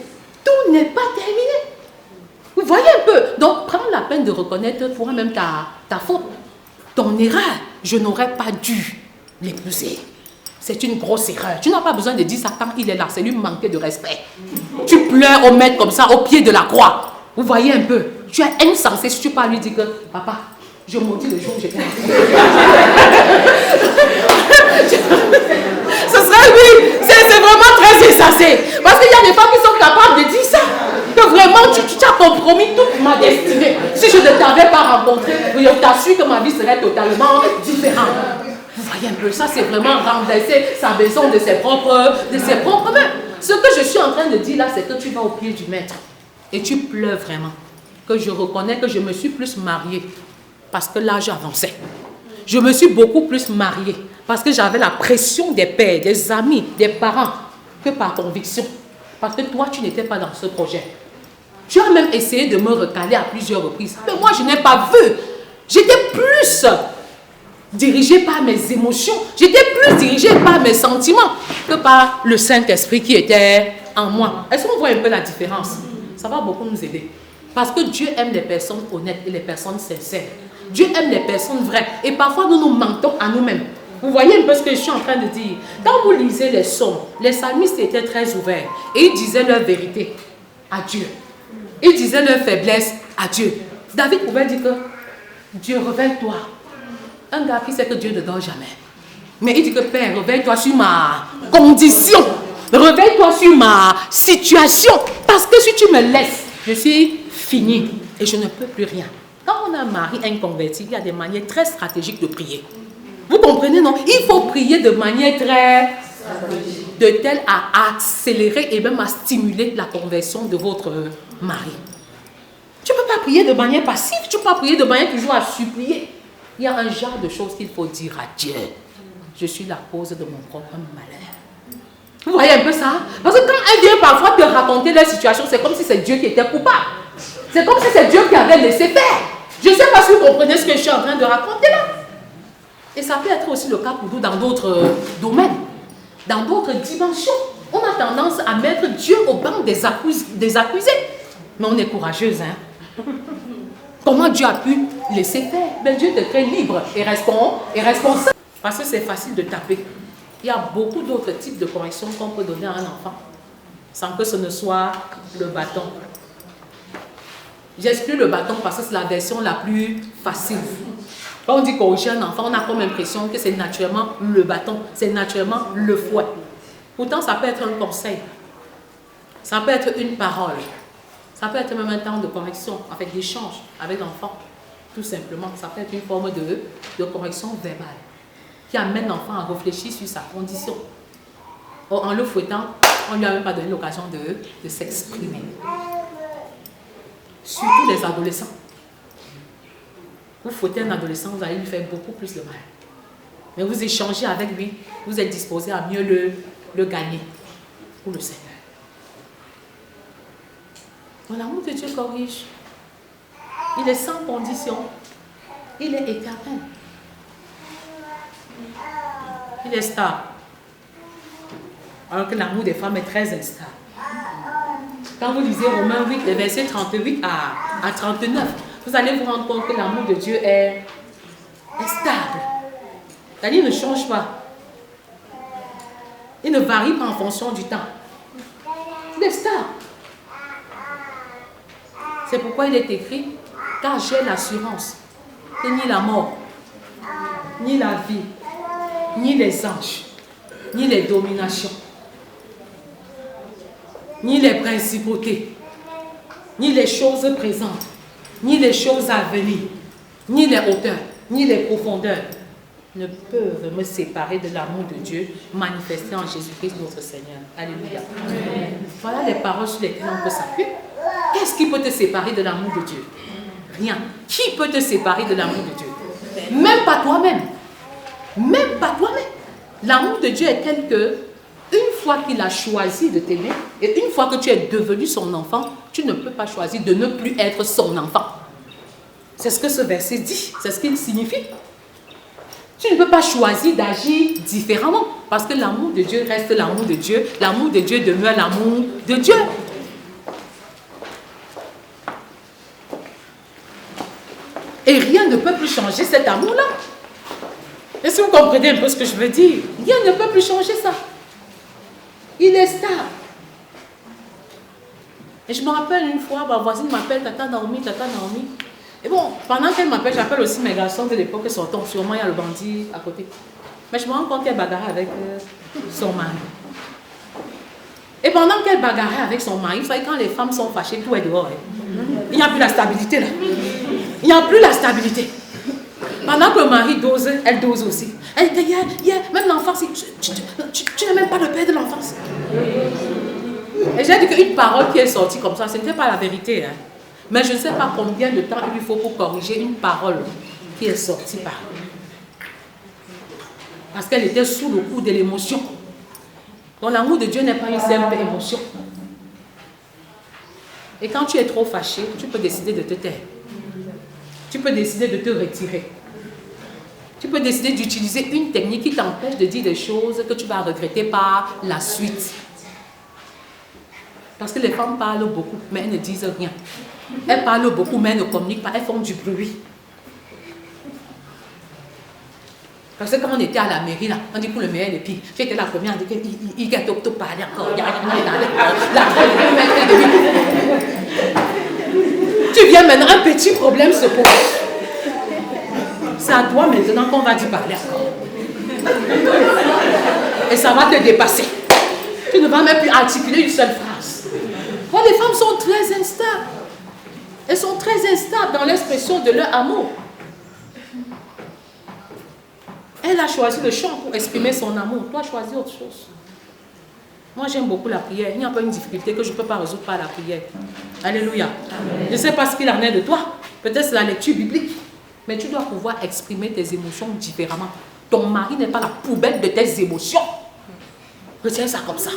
Tout n'est pas terminé. Vous voyez un peu. Donc, prends la peine de reconnaître toi-même ta faute. Ton erreur. Je n'aurais pas dû l'épouser. C'est une grosse erreur. Tu n'as pas besoin de dire ça quand il est là. C'est lui manquer de respect. Tu pleures au maître comme ça, au pied de la croix. Vous voyez un peu. Tu es insensé si tu peux lui dire que papa, je maudis le jour où j'étais. Ce serait oui. C'est vraiment très insensé. Parce qu'il y a des femmes qui sont capables de dire ça. Que vraiment tu as compromis toute ma destinée. Si je ne t'avais pas rencontré, je t'assure que ma vie serait totalement différente. Vous voyez un peu, ça c'est vraiment renverser sa maison de ses propres mains. Ce que je suis en train de dire là, c'est que tu vas au pied du maître et tu pleures vraiment. Que je reconnais que je me suis plus mariée parce que l'âge avançait. Je me suis beaucoup plus mariée parce que j'avais la pression des pères, des amis, des parents que par conviction. Parce que toi, tu n'étais pas dans ce projet. Tu as même essayé de me recaler à plusieurs reprises. Mais moi, je n'ai pas vu. J'étais plus dirigée par mes émotions. J'étais plus dirigée par mes sentiments que par le Saint-Esprit qui était en moi. Est-ce qu'on voit un peu la différence? Ça va beaucoup nous aider. Parce que Dieu aime les personnes honnêtes et les personnes sincères. Dieu aime les personnes vraies. Et parfois, nous nous mentons à nous-mêmes. Vous voyez un peu ce que je suis en train de dire. Quand vous lisez les psaumes, les psalmistes étaient très ouverts. Et ils disaient leur vérité à Dieu. Ils disaient leur faiblesse à Dieu. David pouvait dire que Dieu, réveille-toi. Un gars qui sait que Dieu ne dort jamais. Mais il dit que Père, réveille-toi sur ma condition. Réveille-toi sur ma situation. Parce que si tu me laisses, je suis fini. Et je ne peux plus rien. Quand on a un mari inconverti, il y a des manières très stratégiques de prier. Vous comprenez, non? Il faut prier de manière très... de telle à accélérer et même à stimuler la conversion de votre mari. Tu ne peux pas prier de manière passive. Tu ne peux pas prier de manière toujours à supplier. Il y a un genre de choses qu'il faut dire à Dieu. Je suis la cause de mon propre malheur. Vous voyez un peu ça? Parce que quand elle vient parfois te raconter la situation, c'est comme si c'est Dieu qui était coupable. C'est comme si c'est Dieu qui avait laissé faire. Je ne sais pas si vous comprenez ce que je suis en train de raconter là. Et ça peut être aussi le cas pour nous dans d'autres domaines, dans d'autres dimensions. On a tendance à mettre Dieu au banc des accusés. Mais on est courageuse, hein? Comment Dieu a pu laisser faire? Ben Dieu te crée libre et responsable. Parce que c'est facile de taper. Il y a beaucoup d'autres types de corrections qu'on peut donner à un enfant, sans que ce ne soit le bâton. J'exclus le bâton parce que c'est la version la plus facile. Quand on dit corriger un enfant, on a comme l'impression que c'est naturellement le bâton, c'est naturellement le fouet. Pourtant, ça peut être un conseil, ça peut être une parole, ça peut être même un temps de correction, avec d'échange avec l'enfant, tout simplement. Ça peut être une forme de correction verbale qui amène l'enfant à réfléchir sur sa condition. Or, en le fouettant, on ne lui a même pas donné l'occasion de s'exprimer. Surtout les adolescents. Vous fouettez un adolescent, vous allez lui faire beaucoup plus de mal. Mais vous échangez avec lui, vous êtes disposé à mieux le gagner pour le Seigneur. Donc l'amour de Dieu corrige. Il est sans condition. Il est éternel. Il est stable. Alors que l'amour des femmes est très instable. Quand vous lisez Romains 8, les versets 38 à 39, vous allez vous rendre compte que l'amour de Dieu est stable. C'est-à-dire, il ne change pas. Il ne varie pas en fonction du temps. Il est stable. C'est pourquoi il est écrit, car j'ai l'assurance que ni la mort, ni la vie, ni les anges, ni les dominations, ni les principautés, ni les choses présentes, ni les choses à venir, ni les hauteurs, ni les profondeurs ne peuvent me séparer de l'amour de Dieu manifesté en Jésus-Christ notre Seigneur. Alléluia. Amen. Voilà les paroles sur lesquelles on peut s'appuyer. Qu'est-ce qui peut te séparer de l'amour de Dieu? Rien. Qui peut te séparer de l'amour de Dieu? Même pas toi-même. Même pas toi-même. L'amour de Dieu est tel que, une fois qu'il a choisi de t'aimer, et une fois que tu es devenu son enfant, tu ne peux pas choisir de ne plus être son enfant. C'est ce que ce verset dit, c'est ce qu'il signifie. Tu ne peux pas choisir d'agir différemment, parce que l'amour de Dieu reste l'amour de Dieu. L'amour de Dieu demeure l'amour de Dieu. Et rien ne peut plus changer cet amour-là. Est-ce que vous comprenez un peu ce que je veux dire? Rien ne peut plus changer ça. Il est stable. Et je me rappelle une fois, ma voisine m'appelle Tata Naomi, Tata Naomi. Et bon, pendant qu'elle m'appelle, j'appelle aussi mes garçons de l'époque qui sont tombés. Sûrement, il y a le bandit à côté. Mais je me rends compte qu'elle bagarrait avec son mari. Et pendant qu'elle bagarrait avec son mari, vous savez, quand les femmes sont fâchées, tout est dehors. Il n'y a plus la stabilité là. Il n'y a plus la stabilité. Pendant que le mari dose, elle dose aussi. Elle dit, même l'enfance, tu n'es même pas le père de l'enfance. Et j'ai dit qu'une parole qui est sortie comme ça, ce n'était pas la vérité. Hein. Mais je ne sais pas combien de temps il lui faut pour corriger une parole qui est sortie par elle. Parce qu'elle était sous le coup de l'émotion. Donc l'amour de Dieu n'est pas une simple émotion. Et quand tu es trop fâché, tu peux décider de te taire. Tu peux décider de te retirer. Tu peux décider d'utiliser une technique qui t'empêche de dire des choses que tu vas regretter par la suite. Parce que les femmes parlent beaucoup, mais elles ne disent rien. Elles parlent beaucoup, mais elles ne communiquent pas, elles font du bruit. Parce que quand on était à la mairie, là, on dit pour le meilleur des pires. J'étais la première à dire qu'il y a tout parler encore. Tu viens maintenant, un petit problème se pose. C'est à toi maintenant qu'on va dire parler encore. Et ça va te dépasser. Tu ne vas même plus articuler une seule phrase. Bon, les femmes sont très instables. Elles sont très instables dans l'expression de leur amour. Elle a choisi le chant pour exprimer son amour. Toi, choisis autre chose. Moi, j'aime beaucoup la prière. Il n'y a pas une difficulté que je ne peux pas résoudre par la prière. Alléluia. Amen. Je ne sais pas ce qu'il en est de toi. Peut-être c'est la lecture biblique. Mais tu dois pouvoir exprimer tes émotions différemment. Ton mari n'est pas la poubelle de tes émotions. Retiens ça comme ça.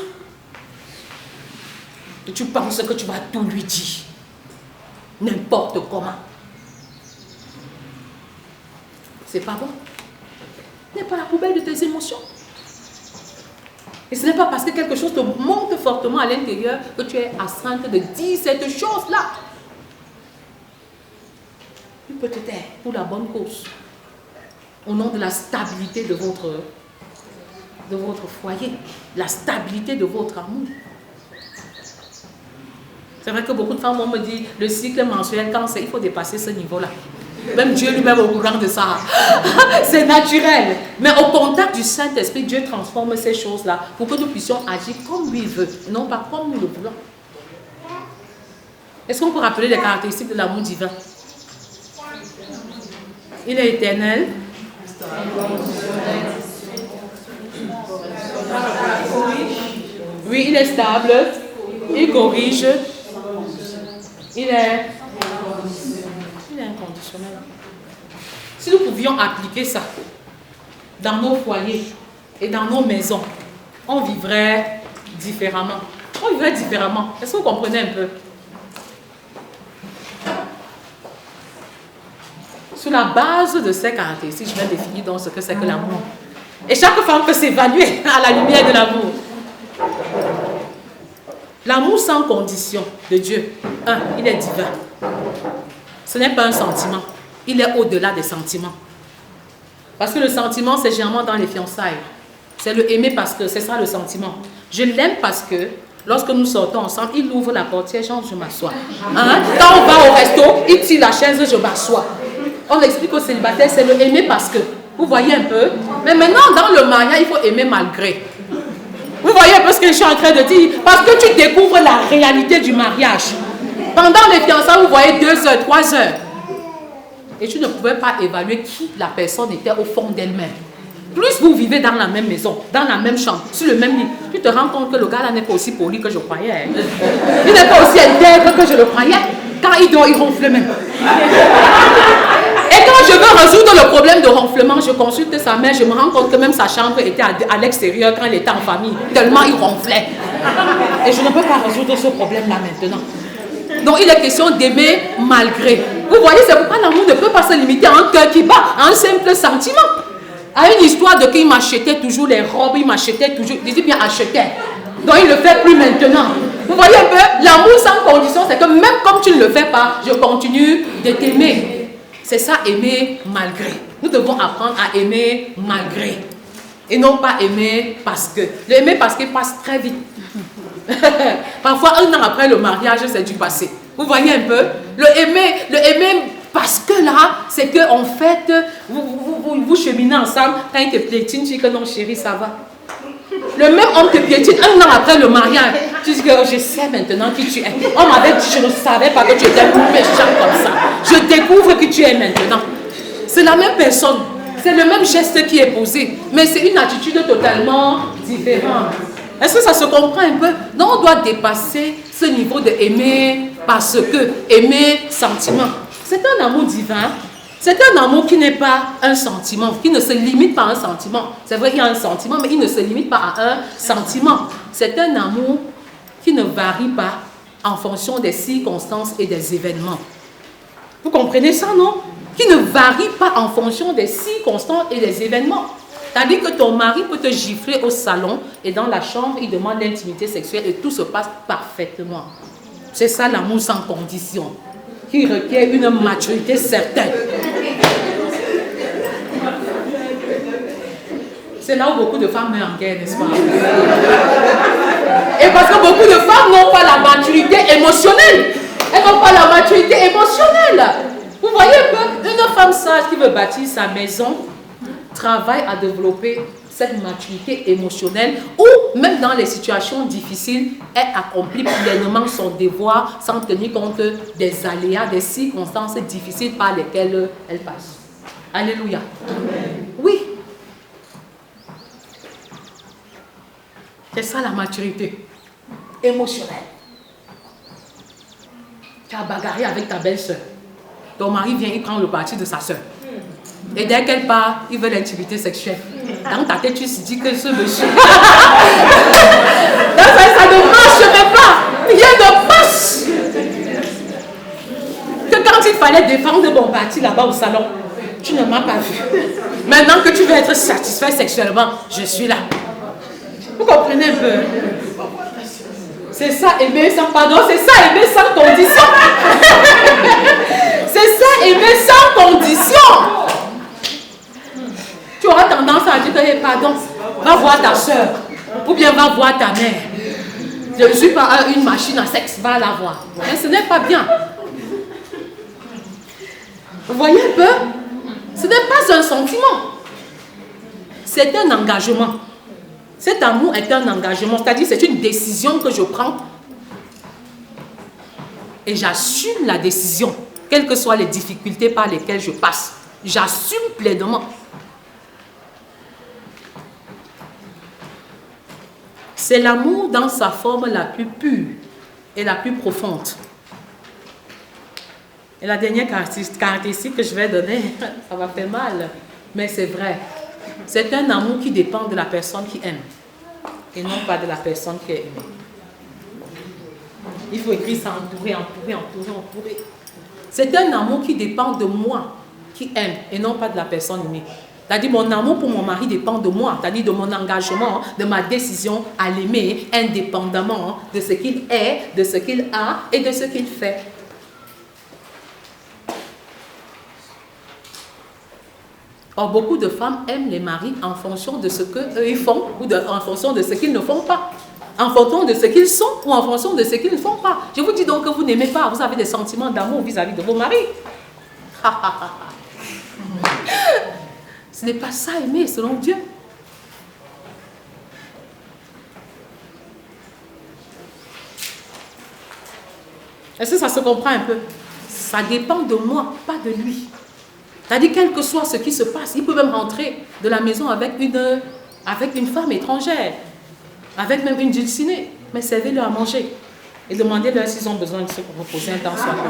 Et tu penses que tu vas tout lui dire. N'importe comment. C'est pas bon. Il n'est pas la poubelle de tes émotions. Et ce n'est pas parce que quelque chose te monte fortement à l'intérieur que tu es astreinte de dire cette chose-là. Tu peux te taire pour la bonne cause. Au nom de la stabilité de votre foyer. La stabilité de votre amour. C'est vrai que beaucoup de femmes vont me dire, le cycle mensuel, quand c'est, il faut dépasser ce niveau-là. Même Dieu lui-même au courant de ça. C'est naturel. Mais au contact du Saint-Esprit, Dieu transforme ces choses-là pour que nous puissions agir comme lui veut, non pas comme nous le voulons. Est-ce qu'on peut rappeler les caractéristiques de l'amour divin? Il est éternel. Oui, il est stable. Il corrige. Il est inconditionnel. Si nous pouvions appliquer ça dans nos foyers et dans nos maisons, on vivrait différemment. On vivrait différemment. Est-ce que vous comprenez un peu? Sur la base de ces caractéristiques, je vais définir donc ce que c'est que l'amour. Et chaque femme peut s'évaluer à la lumière de l'amour. L'amour sans condition de Dieu, il est divin. Ce n'est pas un sentiment. Il est au-delà des sentiments. Parce que le sentiment, c'est généralement dans les fiançailles. C'est le aimer parce que, c'est ça le sentiment. Je l'aime parce que, lorsque nous sortons ensemble, il ouvre la portière, genre je m'assois. Hein? Quand on va au resto, il tire la chaise, je m'assois. On explique aux célibataires, c'est le aimer parce que. Vous voyez un peu? Mais maintenant, dans le mariage, il faut aimer malgré. Vous voyez un peu ce que je suis en train de dire? Parce que tu découvres la réalité du mariage. Pendant les fiançailles, vous voyez 2 heures, 3 heures. Et tu ne pouvais pas évaluer qui la personne était au fond d'elle-même. Plus vous vivez dans la même maison, dans la même chambre, sur le même lit, tu te rends compte que le gars là n'est pas aussi poli que je croyais. Il n'est pas aussi intègre que je le croyais. Quand il dort, il ronfle même. Et quand je veux résoudre le problème de ronflement, je consulte sa mère, je me rends compte que même sa chambre était à l'extérieur quand elle était en famille, tellement il ronflait. Et je ne peux pas résoudre ce problème-là maintenant. Donc il est question d'aimer malgré. Vous voyez, c'est pourquoi l'amour ne peut pas se limiter à un cœur qui bat, à un simple sentiment. À une histoire de qu'il m'achetait toujours les robes, il m'achetait toujours, je dis bien achetait. Donc il ne le fait plus maintenant. Vous voyez un peu, l'amour sans condition, c'est que même comme tu ne le fais pas, je continue de t'aimer. C'est ça, aimer malgré. Nous devons apprendre à aimer malgré. Et non pas aimer parce que. L'aimer parce qu'il passe très vite. Parfois, 1 an après le mariage, c'est du passé. Vous voyez un peu, le aimer parce que là, c'est que en fait, vous cheminez ensemble. Quand il te piétine, tu dis que non, chérie, ça va. Le même homme te piétine 1 an après le mariage. Tu dis que je sais maintenant qui tu es. On m'avait dit, je ne savais pas que tu étais méchant comme ça. Je découvre qui tu es maintenant. C'est la même personne. C'est le même geste qui est posé. Mais c'est une attitude totalement différente. Est-ce que ça se comprend un peu? Donc on doit dépasser ce niveau de aimer parce que, aimer sentiment. C'est un amour divin. C'est un amour qui n'est pas un sentiment, qui ne se limite pas à un sentiment. C'est vrai qu'il y a un sentiment, mais il ne se limite pas à un sentiment. C'est un amour qui ne varie pas en fonction des circonstances et des événements. Vous comprenez ça, non? Qui ne varie pas en fonction des circonstances et des événements. C'est-à-dire que ton mari peut te gifler au salon et dans la chambre, il demande l'intimité sexuelle et tout se passe parfaitement. C'est ça l'amour sans condition, qui requiert une maturité certaine. C'est là où beaucoup de femmes meurent en guerre, n'est-ce pas? Et parce que beaucoup de femmes n'ont pas la maturité émotionnelle. Elles n'ont pas la maturité émotionnelle. Vous voyez une femme sage qui veut bâtir sa maison travaille à développer cette maturité émotionnelle ou même dans les situations difficiles, elle accomplit pleinement son devoir sans tenir compte des aléas, des circonstances difficiles par lesquelles elle passe. Alléluia. Amen. Oui. C'est ça la maturité émotionnelle. Tu as bagarré avec ta belle-sœur. Ton mari vient, il prend le parti de sa sœur. Et dès qu'elle part, il veut l'intimité sexuelle. Dans ta tête, tu te dis que ce monsieur... ça ne marche même pas. Rien ne passe. Que quand il fallait défendre mon parti là-bas au salon, tu ne m'as pas vu. Maintenant que tu veux être satisfait sexuellement, je suis là. Vous comprenez un peu? C'est ça, aimer sans pardon. C'est ça, aimer sans condition. C'est ça, aimer sans condition. Tu auras tendance à dire que, hey, pardon, va voir ta soeur, ou bien va voir ta mère. Je ne suis pas une machine à sexe, va la voir. Mais ce n'est pas bien. Vous voyez un peu? Ce n'est pas un sentiment. C'est un engagement. Cet amour est un engagement, c'est-à-dire c'est une décision que je prends et j'assume la décision, quelles que soient les difficultés par lesquelles je passe. J'assume pleinement. C'est l'amour dans sa forme la plus pure et la plus profonde. Et la dernière caractéristique que je vais donner, ça va faire mal, mais c'est vrai. C'est un amour qui dépend de la personne qui aime et non pas de la personne qui est aimée. Il faut écrire ça, entourer. C'est un amour qui dépend de moi qui aime et non pas de la personne aimée. C'est-à-dire mon amour pour mon mari dépend de moi, c'est-à-dire de mon engagement, de ma décision à l'aimer indépendamment de ce qu'il est, de ce qu'il a et de ce qu'il fait. Or, beaucoup de femmes aiment les maris en fonction de ce qu'eux ils font ou en fonction de ce qu'ils ne font pas. En fonction de ce qu'ils sont ou en fonction de ce qu'ils ne font pas. Je vous dis donc que vous n'aimez pas, vous avez des sentiments d'amour vis-à-vis de vos maris. Ce n'est pas ça aimer selon Dieu. Est-ce que ça se comprend un peu? Ça dépend de moi, pas de lui. C'est-à-dire, quel que soit ce qui se passe, il peut même rentrer de la maison avec une femme étrangère, avec même une dulcinée, mais servez-leur à manger et demandez-leur s'ils ont besoin de se reposer un temps soit peu.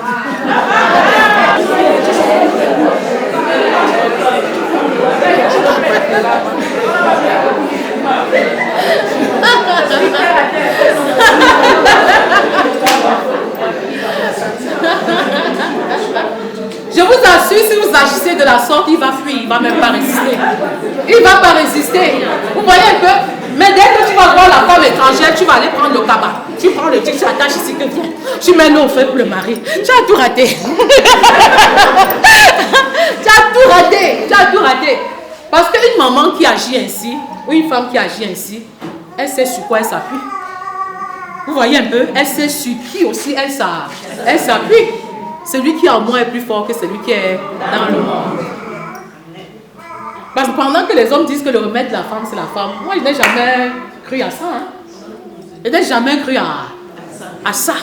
Je vous assure, si vous agissez de la sorte, il va fuir, il ne va même pas résister. Il ne va pas résister. Vous voyez un peu? Mais dès que tu vas voir la femme étrangère, tu vas aller prendre le cabas. Tu prends le truc, tu attaches ici que viens. Tu mets l'eau au feu pour le mari. Tu as tout raté. Tu as tout raté. Tu as tout raté. Parce qu'une maman qui agit ainsi, ou une femme qui agit ainsi, elle sait sur quoi elle s'appuie. Vous voyez un peu? Elle sait sur qui aussi elle s'appuie. Celui qui est en moi est plus fort que celui qui est dans le monde. Parce que pendant que les hommes disent que le remède de la femme, c'est la femme, moi, je n'ai jamais cru à ça. Je n'ai jamais cru à ça.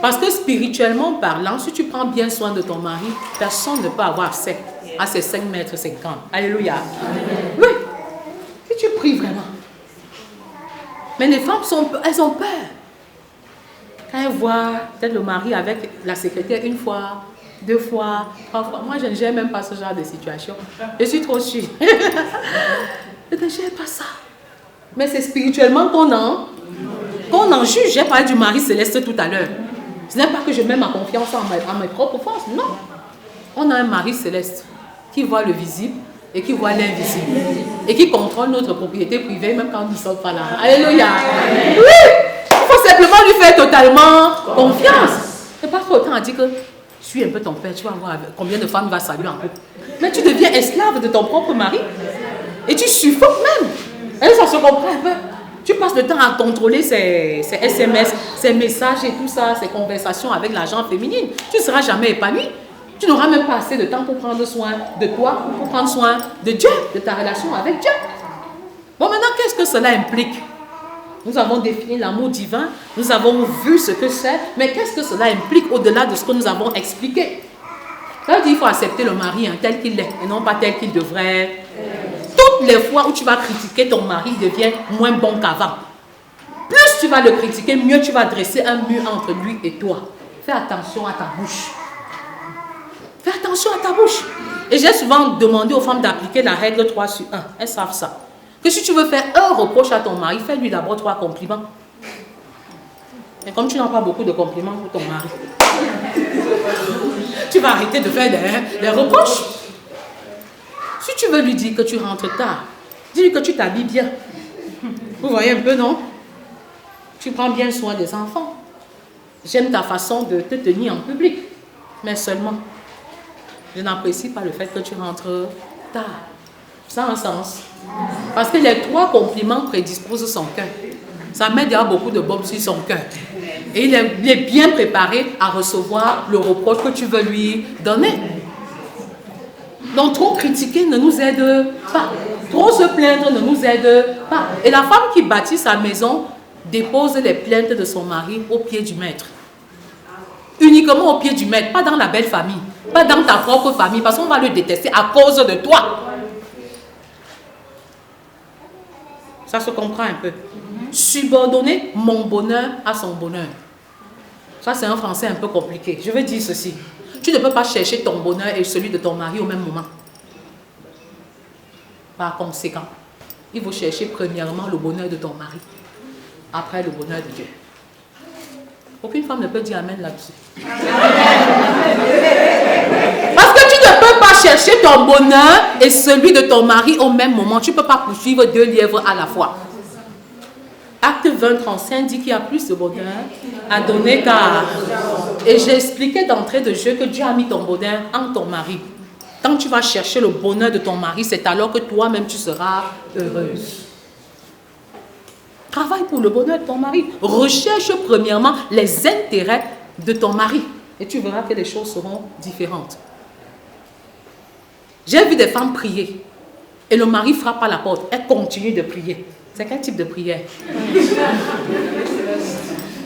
Parce que spirituellement parlant, si tu prends bien soin de ton mari, personne ne peut avoir accès à ces 5 mètres 50. Alléluia. Oui. Si tu pries vraiment. Mais les femmes, elles ont peur. Quand elles voient peut-être le mari avec la secrétaire 1 fois, 2 fois, 3 fois. Moi, je ne gère même pas ce genre de situation. Je suis trop sûre. Je ne gère pas ça. Mais c'est spirituellement qu'on en juge. J'ai parlé du mari céleste tout à l'heure. Ce n'est pas que je mets ma confiance en mes propres forces. Non. On a un mari céleste qui voit le visible et qui voit l'invisible. Et qui contrôle notre propriété privée même quand nous ne sommes pas là. Alléluia. Oui. Il faut simplement lui faire totalement confiance. C'est pas trop autant à dire que suis un peu ton père, tu vas voir combien de femmes il va saluer en couple. Mais tu deviens esclave de ton propre mari et tu suffoques même. Et ça se comprend un peu. Tu passes le temps à contrôler ses SMS, ses messages et tout ça, ses conversations avec la gente féminine. Tu ne seras jamais épanoui. Tu n'auras même pas assez de temps pour prendre soin de toi ou pour prendre soin de Dieu, de ta relation avec Dieu. Bon, maintenant, qu'est-ce que cela implique? Nous avons défini l'amour divin, nous avons vu ce que c'est, mais qu'est-ce que cela implique au-delà de ce que nous avons expliqué? Ça veut dire qu'il faut accepter le mari tel qu'il est et non pas tel qu'il devrait. Toutes les fois où tu vas critiquer ton mari, il devient moins bon qu'avant. Plus tu vas le critiquer, mieux tu vas dresser un mur entre lui et toi. Fais attention à ta bouche. Fais attention à ta bouche. Et j'ai souvent demandé aux femmes d'appliquer la règle 3/1. Elles savent ça. Que si tu veux faire un reproche à ton mari, fais-lui d'abord 3 compliments. Et comme tu n'as pas beaucoup de compliments pour ton mari, tu vas arrêter de faire des reproches. Si tu veux lui dire que tu rentres tard, dis-lui que tu t'habilles bien. Vous voyez un peu, non? Tu prends bien soin des enfants. J'aime ta façon de te tenir en public. Mais seulement, je n'apprécie pas le fait que tu rentres tard. Ça a un sens. Parce que les 3 compliments prédisposent son cœur. Ça met déjà beaucoup de bombes sur son cœur. Et il est bien préparé à recevoir le reproche que tu veux lui donner. Donc trop critiquer ne nous aide pas. Trop se plaindre ne nous aide pas. Et la femme qui bâtit sa maison dépose les plaintes de son mari au pied du maître. Uniquement au pied du maître, pas dans la belle famille. Pas dans ta propre famille, parce qu'on va le détester à cause de toi. Ça se comprend un peu. Subordonner mon bonheur à son bonheur. Ça, c'est un français un peu compliqué. Je veux dire ceci. Tu ne peux pas chercher ton bonheur et celui de ton mari au même moment. Par conséquent, il faut chercher premièrement le bonheur de ton mari. Après, le bonheur de Dieu. Aucune femme ne peut dire amen là-dessus. Parce que tu ne peux pas chercher ton bonheur et celui de ton mari au même moment. Tu ne peux pas poursuivre 2 lièvres à la fois. Acte 20-35 dit qu'il y a plus de bonheur à donner qu'à... Et j'ai expliqué d'entrée de jeu que Dieu a mis ton bonheur en ton mari. Quand tu vas chercher le bonheur de ton mari, c'est alors que toi-même tu seras heureuse. Travaille pour le bonheur de ton mari. Recherche premièrement les intérêts de ton mari. Et tu verras que les choses seront différentes. J'ai vu des femmes prier. Et le mari frappe à la porte. Elle continue de prier. C'est quel type de prière?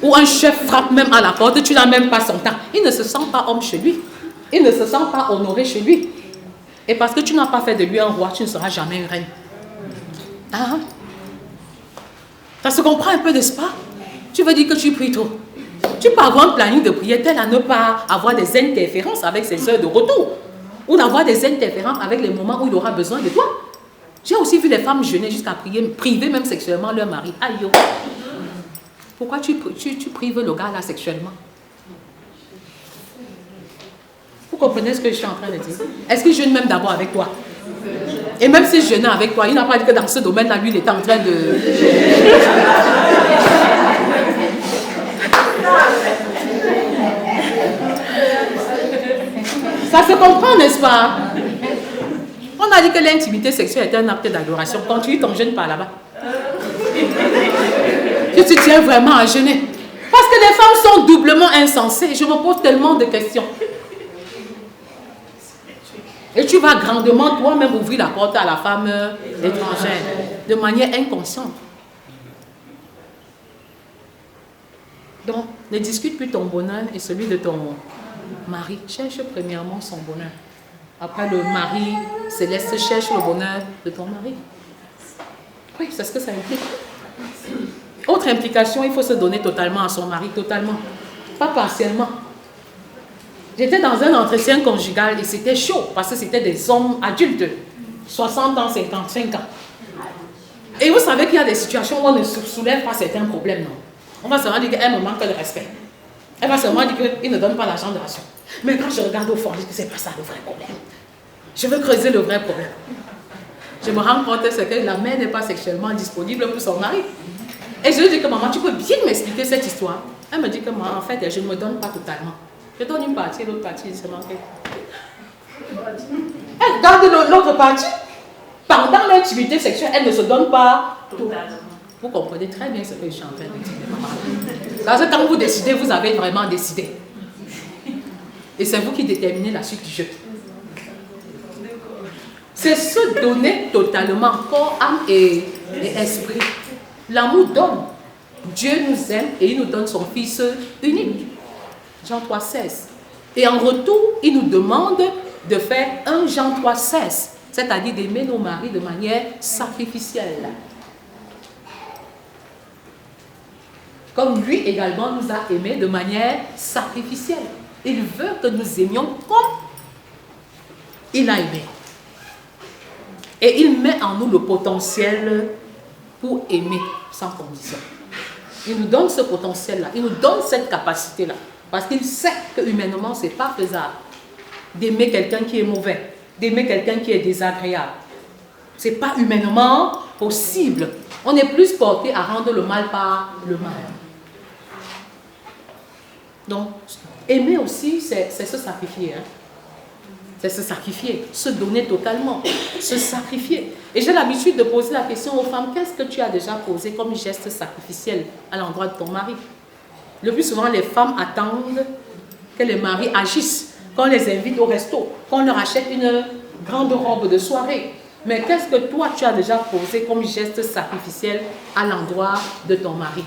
Ou un chef frappe même à la porte, tu n'as même pas son temps. Il ne se sent pas homme chez lui. Il ne se sent pas honoré chez lui. Et parce que tu n'as pas fait de lui un roi, tu ne seras jamais une reine. Ah, ça se comprend un peu, n'est-ce pas? Tu veux dire que tu pries trop. Tu peux avoir un planning de prière tel à ne pas avoir des interférences avec ses heures de retour. Ou d'avoir des interférences avec les moments où il aura besoin de toi. J'ai aussi vu des femmes jeûner jusqu'à priver même sexuellement leur mari. Aïe, yo. Pourquoi tu prives le gars là sexuellement? Vous comprenez ce que je suis en train de dire? Est-ce qu'il jeûne même d'abord avec toi? Et même s'il jeûnait avec toi, il n'a pas dit que dans ce domaine-là, lui, il était en train de... Ça se comprend, n'est-ce pas? On a dit que l'intimité sexuelle est un acte d'adoration. Continue ton jeûne par là-bas. Tu te tiens vraiment à jeûner. Parce que les femmes sont doublement insensées. Je me pose tellement de questions. Et tu vas grandement toi-même ouvrir la porte à la femme étrangère. De manière inconsciente. Donc, ne discute plus ton bonheur et celui de ton mari. Cherche premièrement son bonheur. Après, le mari céleste cherche le bonheur de ton mari. Oui, c'est ce que ça implique. Autre implication, il faut se donner totalement à son mari, totalement. Pas partiellement. J'étais dans un entretien conjugal et c'était chaud parce que c'était des hommes adultes, 60 ans, 55 ans. Et vous savez qu'il y a des situations où on ne soulève pas certains problèmes, non? On va seulement dire qu'elle me manque de respect. Elle va seulement dire qu'il ne donne pas l'argent de ration. Mais quand je regarde au fond, je dis que ce n'est pas ça le vrai problème. Je veux creuser le vrai problème. Je me rends compte que la mère n'est pas sexuellement disponible pour son mari. Et je lui dis que maman, tu peux bien m'expliquer cette histoire? Elle me dit que moi, en fait, je ne me donne pas totalement. Je donne une partie, l'autre partie, c'est manqué. Elle garde l'autre partie. Pendant l'intimité sexuelle, elle ne se donne pas totalement. Vous comprenez très bien ce que je suis en train de dire, maman. Parce que quand vous décidez, vous avez vraiment décidé. Et c'est vous qui déterminez la suite du jeu. C'est se donner totalement corps, âme et esprit. L'amour donne. Dieu nous aime et il nous donne son Fils unique. Jean 3,16. Et en retour, il nous demande de faire 1 Jean 3,16. C'est-à-dire d'aimer nos maris de manière sacrificielle. Comme lui également nous a aimés de manière sacrificielle. Il veut que nous aimions comme il a aimé. Et il met en nous le potentiel pour aimer sans condition. Il nous donne ce potentiel-là, il nous donne cette capacité-là. Parce qu'il sait que humainement, ce n'est pas faisable d'aimer quelqu'un qui est mauvais, d'aimer quelqu'un qui est désagréable. Ce n'est pas humainement possible. On est plus porté à rendre le mal par le mal. Donc, aimer aussi, c'est se sacrifier. Hein? C'est se sacrifier, se donner totalement, se sacrifier. Et j'ai l'habitude de poser la question aux femmes, qu'est-ce que tu as déjà posé comme geste sacrificiel à l'endroit de ton mari? Le plus souvent, les femmes attendent que les maris agissent, qu'on les invite au resto, qu'on leur achète une grande robe de soirée. Mais qu'est-ce que toi, tu as déjà posé comme geste sacrificiel à l'endroit de ton mari?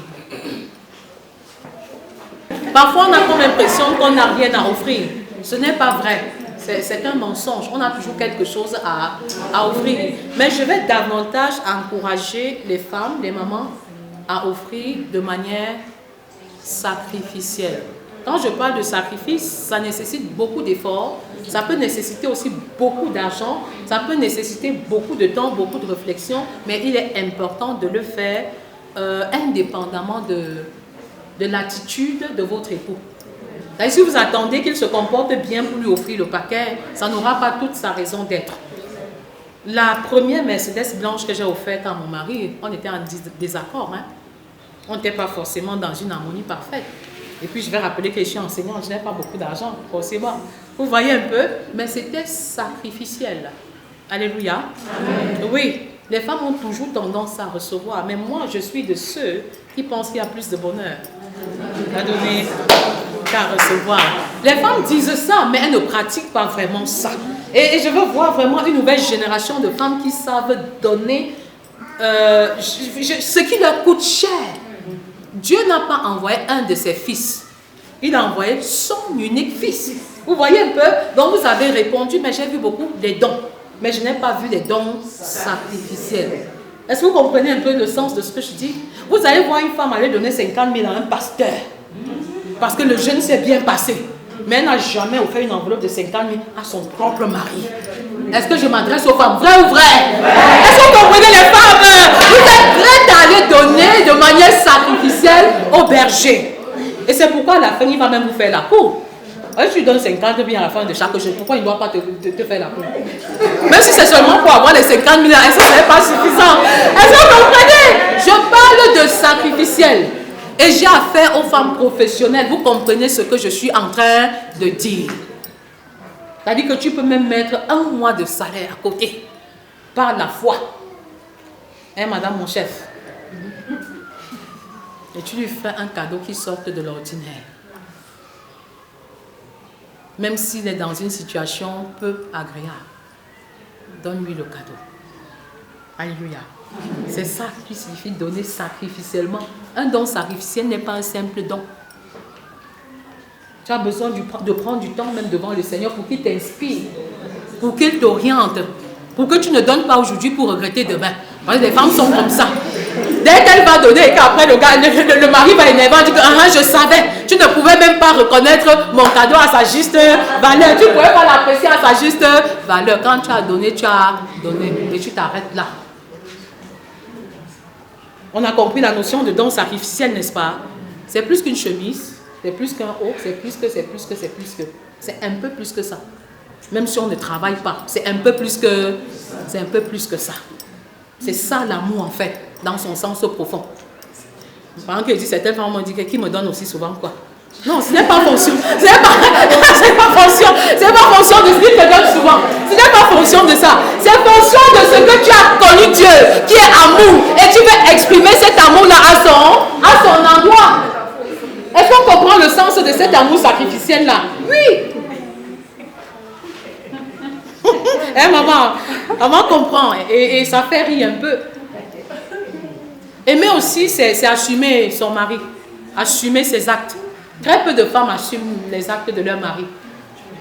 Parfois, on a comme l'impression qu'on n'a rien à offrir. Ce n'est pas vrai. C'est un mensonge. On a toujours quelque chose à offrir. Mais je vais davantage encourager les femmes, les mamans, à offrir de manière sacrificielle. Quand je parle de sacrifice, ça nécessite beaucoup d'efforts. Ça peut nécessiter aussi beaucoup d'argent. Ça peut nécessiter beaucoup de temps, beaucoup de réflexion. Mais il est important de le faire indépendamment de l'attitude de votre époux. Et si vous attendez qu'il se comporte bien pour lui offrir le paquet, ça n'aura pas toute sa raison d'être. La première Mercedes blanche que j'ai offerte à mon mari, on était en désaccord. Hein? On n'était pas forcément dans une harmonie parfaite. Et puis je vais rappeler que je suis enseignante, je n'ai pas beaucoup d'argent, forcément. Vous voyez un peu, mais c'était sacrificiel. Alléluia. Amen. Oui, les femmes ont toujours tendance à recevoir, mais moi je suis de ceux qui pensent qu'il y a plus de bonheur à donner qu'à recevoir. Les femmes disent ça, mais elles ne pratiquent pas vraiment ça. Et je veux voir vraiment une nouvelle génération de femmes qui savent donner ce qui leur coûte cher. Dieu n'a pas envoyé un de ses fils. Il a envoyé son unique fils. Vous voyez un peu? Donc vous avez répondu, mais j'ai vu beaucoup des dons. Mais je n'ai pas vu des dons sacrificiels. Est-ce que vous comprenez un peu le sens de ce que je dis? Vous allez voir une femme aller donner 50 000 à un pasteur. Parce que le jeûne s'est bien passé. Mais elle n'a jamais offert une enveloppe de 50 000 à son propre mari. Est-ce que je m'adresse aux femmes? Vrai ou vrai? Est-ce que vous comprenez les femmes? Vous êtes prêtes à aller donner de manière sacrificielle au berger. Et c'est pourquoi à la fin, il va même vous faire la cour. Tu lui donnes 50 000 à la fin de chaque jour. Pourquoi il ne doit pas te faire la cour? Même si c'est seulement pour avoir les 50 000, est-ce que ce n'est pas suffisant? Est-ce que vous comprenez? Je parle de sacrificiel. Et j'ai affaire aux femmes professionnelles. Vous comprenez ce que je suis en train de dire. C'est-à-dire que tu peux même mettre un mois de salaire à côté. Par la foi. Hein, madame mon chef? Et tu lui fais un cadeau qui sorte de l'ordinaire. Même s'il est dans une situation peu agréable. Donne-lui le cadeau. Alléluia. C'est ça qui signifie donner sacrificiellement. Un don sacrificiel n'est pas un simple don. Tu as besoin de prendre du temps même devant le Seigneur pour qu'il t'inspire, pour qu'il t'oriente, pour que tu ne donnes pas aujourd'hui pour regretter demain. Parce que les femmes sont comme ça. Dès qu'elle va donner et qu'après le mari va énerver, elle dit que je savais, tu ne pouvais même pas reconnaître mon cadeau à sa juste valeur. Tu ne pouvais pas l'apprécier à sa juste valeur. Quand tu as donné et tu t'arrêtes là. On a compris la notion de don sacrificiel, n'est-ce pas? C'est plus qu'une chemise, c'est plus qu'un haut, c'est un peu plus que ça. Même si on ne travaille pas, c'est un peu plus que ça. C'est ça l'amour en fait, dans son sens profond. Pendant que je dis certaines femmes m'ont dit que qui me donne aussi souvent quoi? Non, ce n'est pas fonction. Ce n'est pas fonction de ce qu'il te donne souvent. Ce n'est pas fonction de ça. C'est fonction de ce que tu as connu Dieu, qui est amour. Et tu veux exprimer cet amour-là à son endroit. Est-ce qu'on comprend le sens de cet amour sacrificiel-là? Oui. Maman comprend. Et ça fait rire un peu. Aimer aussi, c'est assumer son mari. Assumer ses actes. Très peu de femmes assument les actes de leur mari.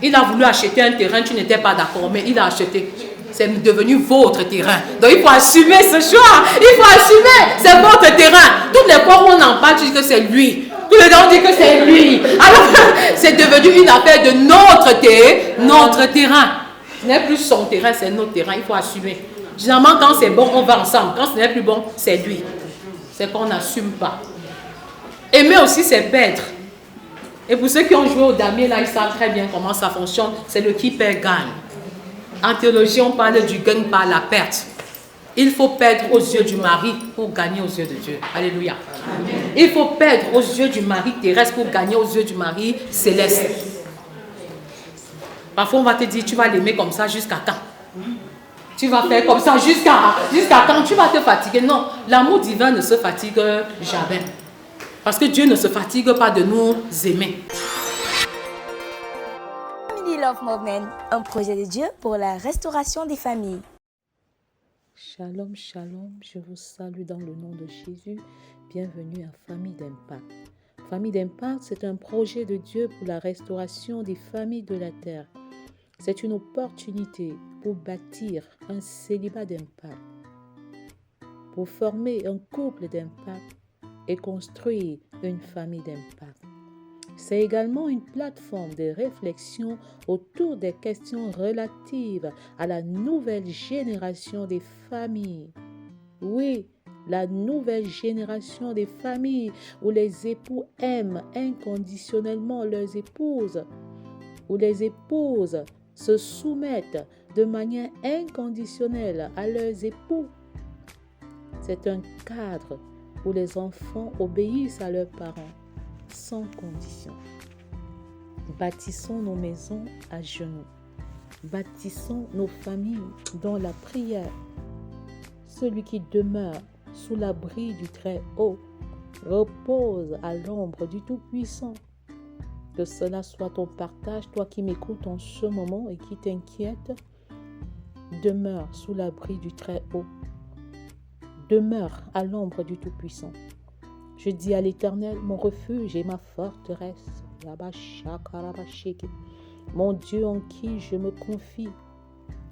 Il a voulu acheter un terrain, tu n'étais pas d'accord, mais il a acheté. C'est devenu votre terrain. Donc il faut assumer ce choix. Il faut assumer, c'est votre terrain. Toutes les fois où on en parle, tu dis que c'est lui. Tous les gens disent que c'est lui. Alors c'est devenu une affaire de notre terrain. Ce n'est plus son terrain, c'est notre terrain. Il faut assumer. Généralement, quand c'est bon, on va ensemble. Quand ce n'est plus bon, c'est lui. C'est qu'on n'assume pas. Aimer aussi, c'est perdre. Et pour ceux qui ont joué au damier, là, ils savent très bien comment ça fonctionne. C'est le qui perd gagne. En théologie, on parle du gain par la perte. Il faut perdre aux yeux du mari pour gagner aux yeux de Dieu. Alléluia. Amen. Il faut perdre aux yeux du mari terrestre pour gagner aux yeux du mari céleste. Parfois, on va te dire, tu vas l'aimer comme ça jusqu'à quand? Tu vas faire comme ça jusqu'à quand? Tu vas te fatiguer. Non, l'amour divin ne se fatigue jamais. Parce que Dieu ne se fatigue pas de nous aimer. Family Love Movement, un projet de Dieu pour la restauration des familles. Shalom, shalom, je vous salue dans le nom de Jésus. Bienvenue à Famille d'Impact. Famille d'Impact, c'est un projet de Dieu pour la restauration des familles de la terre. C'est une opportunité pour bâtir un célibat d'impact, pour former un couple d'impact et construire une famille d'impact. C'est également une plateforme de réflexion autour des questions relatives à la nouvelle génération des familles. Oui, la nouvelle génération des familles où les époux aiment inconditionnellement leurs épouses, où les épouses se soumettent de manière inconditionnelle à leurs époux. C'est un cadre où les enfants obéissent à leurs parents. sans condition. Bâtissons nos maisons à genoux. Bâtissons nos familles dans la prière. Celui qui demeure sous l'abri du Très-Haut repose à l'ombre du Tout-Puissant. Que cela soit ton partage, toi qui m'écoutes en ce moment et qui t'inquiète. Demeure sous l'abri du Très-Haut. Demeure à l'ombre du Tout-Puissant. Je dis à l'Éternel, mon refuge et ma forteresse. Mon Dieu en qui je me confie.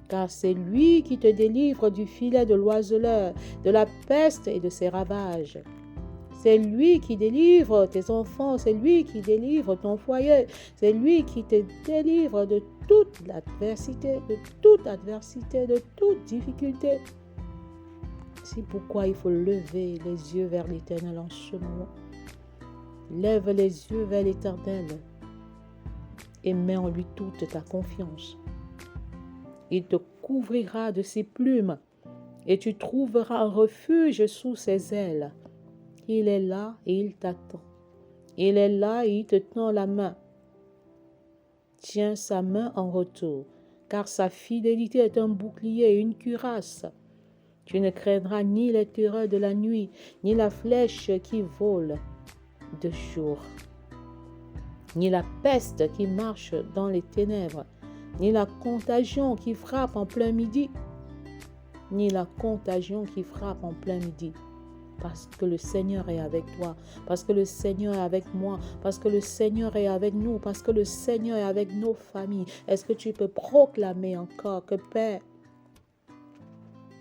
Car c'est lui qui te délivre du filet de l'oiseleur, de la peste et de ses ravages. C'est lui qui délivre tes enfants, c'est lui qui délivre ton foyer, c'est lui qui te délivre de toute adversité, de toute difficulté. C'est pourquoi il faut lever les yeux vers l'Éternel en ce moment. Lève les yeux vers l'Éternel et mets en lui toute ta confiance. Il te couvrira de ses plumes et tu trouveras un refuge sous ses ailes. Il est là et il t'attend. Il est là et il te tend la main. Tiens sa main en retour, car sa fidélité est un bouclier et une cuirasse. Tu ne craindras ni les terreurs de la nuit, ni la flèche qui vole de jour, ni la peste qui marche dans les ténèbres, ni la contagion qui frappe en plein midi, parce que le Seigneur est avec toi, parce que le Seigneur est avec moi, parce que le Seigneur est avec nous, parce que le Seigneur est avec nos familles. Est-ce que tu peux proclamer encore que Père,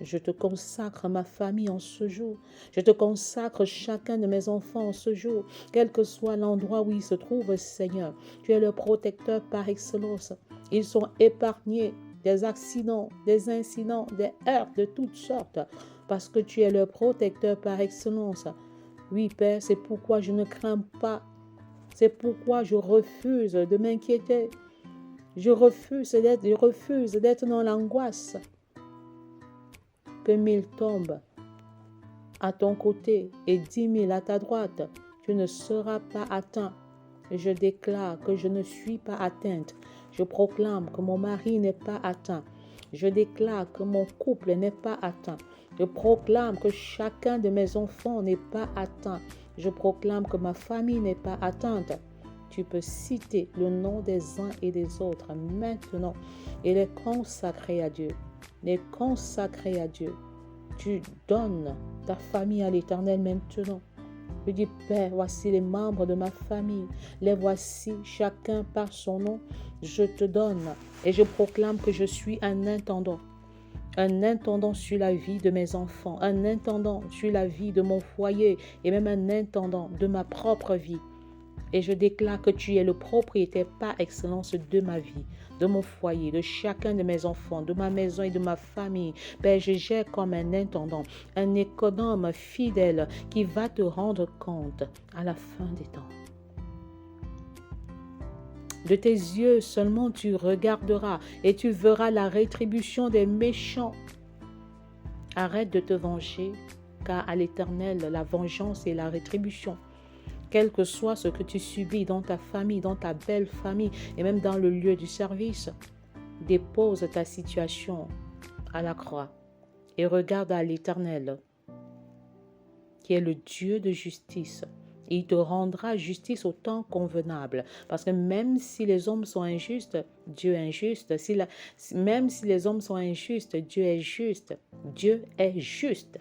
je te consacre ma famille en ce jour. Je te consacre chacun de mes enfants en ce jour. Quel que soit l'endroit où ils se trouvent, Seigneur, tu es le protecteur par excellence. Ils sont épargnés des accidents, des incidents, des heurts de toutes sortes, parce que tu es le protecteur par excellence. Oui, Père, c'est pourquoi je ne crains pas. C'est pourquoi je refuse de m'inquiéter. Je refuse d'être dans l'angoisse. Que 1000 tombent à ton côté et 10 000 à ta droite, tu ne seras pas atteint. Je déclare que je ne suis pas atteinte. Je proclame que mon mari n'est pas atteint. Je déclare que mon couple n'est pas atteint. Je proclame que chacun de mes enfants n'est pas atteint. Je proclame que ma famille n'est pas atteinte. Tu peux citer le nom des uns et des autres maintenant et les consacrer à Dieu. Les consacrer à Dieu. Tu donnes ta famille à l'Éternel maintenant. Je dis, Père, voici les membres de ma famille. Les voici, chacun par son nom. Je te donne et je proclame que je suis un intendant. Un intendant sur la vie de mes enfants. Un intendant sur la vie de mon foyer et même un intendant de ma propre vie. Et je déclare que tu es le propriétaire par excellence de ma vie, de mon foyer, de chacun de mes enfants, de ma maison et de ma famille. Père, je gère comme un intendant, un économe fidèle qui va te rendre compte à la fin des temps. De tes yeux seulement tu regarderas et tu verras la rétribution des méchants. Arrête de te venger, car à l'Éternel, la vengeance et la rétribution. Quel que soit ce que tu subis dans ta famille, dans ta belle famille et même dans le lieu du service, dépose ta situation à la croix et regarde à l'Éternel, qui est le Dieu de justice. Et il te rendra justice au temps convenable. Parce que même si les hommes sont injustes, Dieu est injuste. Même si les hommes sont injustes, Dieu est juste. Dieu est juste.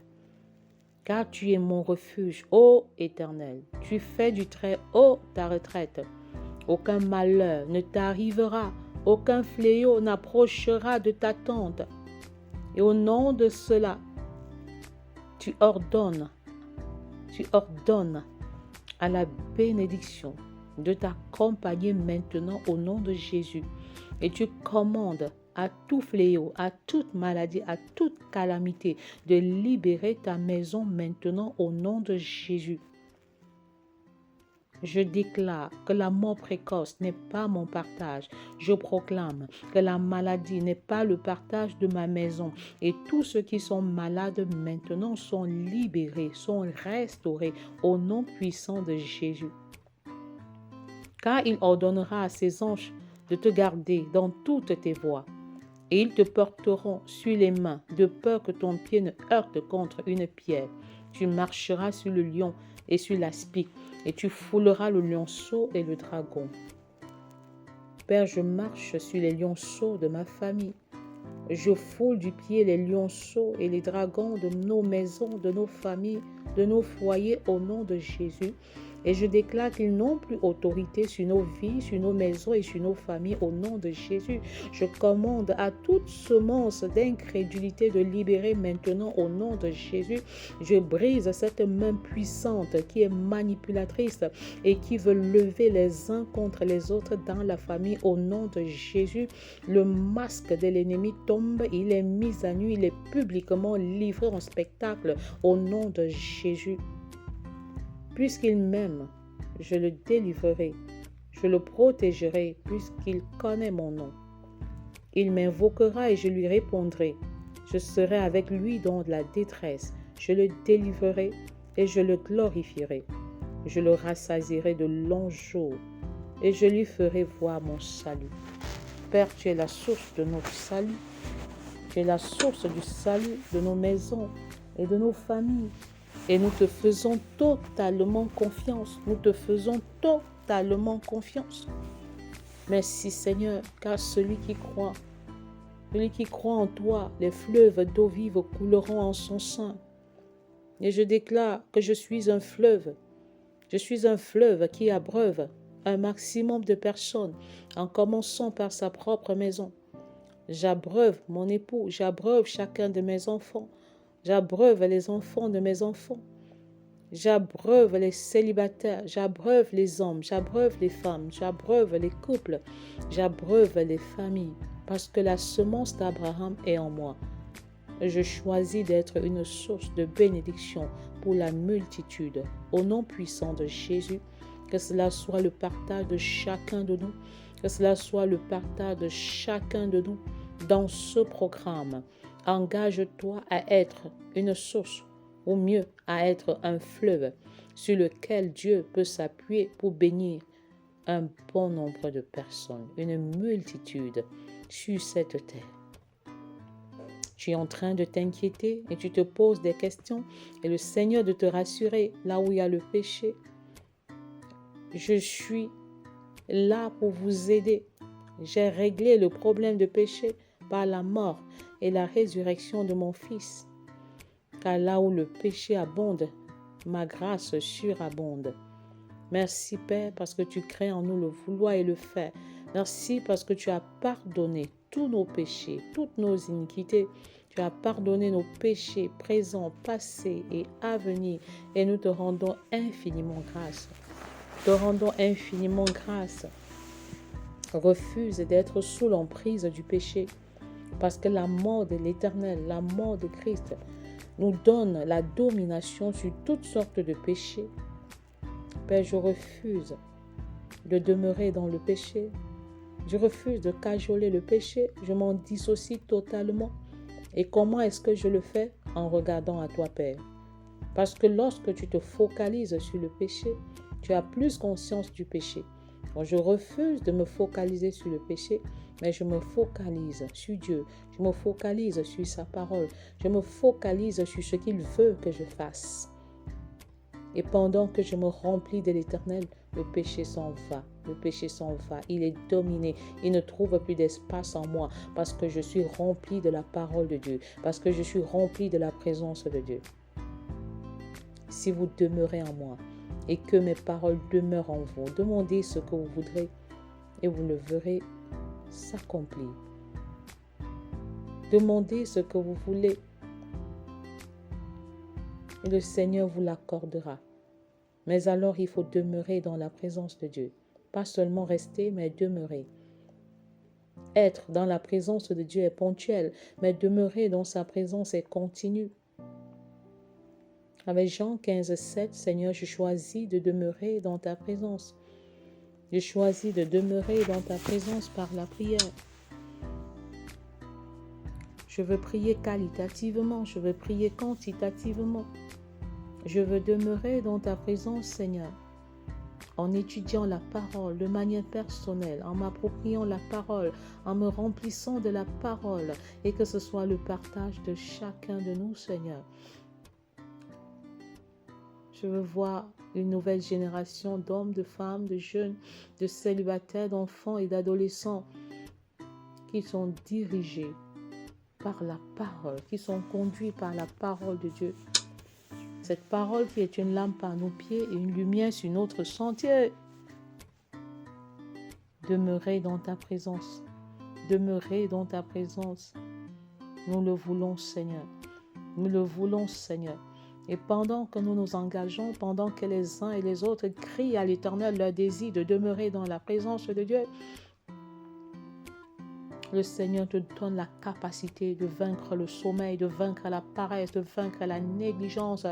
Car tu es mon refuge, ô Éternel. Tu fais du Très-Haut ta retraite. Aucun malheur ne t'arrivera, aucun fléau n'approchera de ta tente. Et au nom de cela, tu ordonnes à la bénédiction de t'accompagner maintenant au nom de Jésus. Et tu commandes à tout fléau, à toute maladie, à toute calamité, de libérer ta maison maintenant au nom de Jésus. Je déclare que la mort précoce n'est pas mon partage. Je proclame que la maladie n'est pas le partage de ma maison. Et tous ceux qui sont malades maintenant sont libérés, sont restaurés au nom puissant de Jésus. car il ordonnera à ses anges de te garder dans toutes tes voies. Et ils te porteront sur les mains, de peur que ton pied ne heurte contre une pierre. Tu marcheras sur le lion et sur l'aspic, et tu fouleras le lionceau et le dragon. Père, je marche sur les lionceaux de ma famille. Je foule du pied les lionceaux et les dragons de nos maisons, de nos familles, de nos foyers au nom de Jésus. Et je déclare qu'ils n'ont plus autorité sur nos vies, sur nos maisons et sur nos familles au nom de Jésus. Je commande à toute semence d'incrédulité de libérer maintenant au nom de Jésus. Je brise cette main puissante qui est manipulatrice et qui veut lever les uns contre les autres dans la famille au nom de Jésus. Le masque de l'ennemi tombe, il est mis à nu, il est publiquement livré en spectacle au nom de Jésus. Puisqu'il m'aime, je le délivrerai, je le protégerai puisqu'il connaît mon nom. Il m'invoquera et je lui répondrai. Je serai avec lui dans la détresse, je le délivrerai et je le glorifierai. Je le rassasierai de longs jours et je lui ferai voir mon salut. Père, tu es la source de notre salut. Tu es la source du salut de nos maisons et de nos familles. Et nous te faisons totalement confiance. Nous te faisons totalement confiance. Merci Seigneur, car celui qui croit en toi, les fleuves d'eau vive couleront en son sein. Et je déclare que je suis un fleuve. Je suis un fleuve qui abreuve un maximum de personnes, en commençant par sa propre maison. J'abreuve mon époux, j'abreuve chacun de mes enfants. J'abreuve les enfants de mes enfants. J'abreuve les célibataires. J'abreuve les hommes. J'abreuve les femmes. J'abreuve les couples. J'abreuve les familles. Parce que la semence d'Abraham est en moi. Je choisis d'être une source de bénédiction pour la multitude. Au nom puissant de Jésus, que cela soit le partage de chacun de nous. Que cela soit le partage de chacun de nous dans ce programme. Engage-toi à être une source, ou mieux, à être un fleuve sur lequel Dieu peut s'appuyer pour bénir un bon nombre de personnes, une multitude sur cette terre. Tu es en train de t'inquiéter et tu te poses des questions et le Seigneur de te rassurer là où il y a le péché. Je suis là pour vous aider. J'ai réglé le problème de péché par la mort et la résurrection de mon Fils. Car là où le péché abonde, ma grâce surabonde. Merci Père parce que tu crées en nous le vouloir et le faire. Merci parce que tu as pardonné tous nos péchés, toutes nos iniquités. Tu as pardonné nos péchés présents, passés et à venir. Et nous te rendons infiniment grâce. Te rendons infiniment grâce. Refuse d'être sous l'emprise du péché. Parce que la mort de l'Éternel, la mort de Christ, nous donne la domination sur toutes sortes de péchés. Père, je refuse de demeurer dans le péché. Je refuse de cajoler le péché. Je m'en dissocie totalement. Et comment est-ce que je le fais? En regardant à toi, Père. Parce que lorsque tu te focalises sur le péché, tu as plus conscience du péché. Donc, je refuse de me focaliser sur le péché, mais je me focalise sur Dieu. Je me focalise sur sa parole. Je me focalise sur ce qu'il veut que je fasse. Et pendant que je me remplis de l'Éternel, le péché s'en va. Le péché s'en va. Il est dominé. Il ne trouve plus d'espace en moi parce que je suis rempli de la parole de Dieu. Parce que je suis rempli de la présence de Dieu. Si vous demeurez en moi et que mes paroles demeurent en vous, demandez ce que vous voudrez et vous le verrez s'accomplir. Demandez ce que vous voulez et le Seigneur vous l'accordera. Mais alors, il faut demeurer dans la présence de Dieu. Pas seulement rester, mais demeurer. Être dans la présence de Dieu est ponctuel, mais demeurer dans sa présence est continu. Avec Jean 15, 7, Seigneur, je choisis de demeurer dans ta présence. Je choisis de demeurer dans ta présence par la prière. Je veux prier qualitativement, je veux prier quantitativement. Je veux demeurer dans ta présence, Seigneur. en étudiant la parole de manière personnelle, en m'appropriant la parole, en me remplissant de la parole, et que ce soit le partage de chacun de nous, Seigneur. Je veux voir une nouvelle génération d'hommes, de femmes, de jeunes, de célibataires, d'enfants et d'adolescents qui sont dirigés par la parole, qui sont conduits par la parole de Dieu. Cette parole qui est une lampe à nos pieds et une lumière sur notre sentier. Demeurer dans ta présence. Demeurer dans ta présence. Nous le voulons, Seigneur. Nous le voulons, Seigneur. Et pendant que nous nous engageons, pendant que les uns et les autres crient à l'Éternel leur désir de demeurer dans la présence de Dieu, le Seigneur te donne la capacité de vaincre le sommeil, de vaincre la paresse, de vaincre la négligence.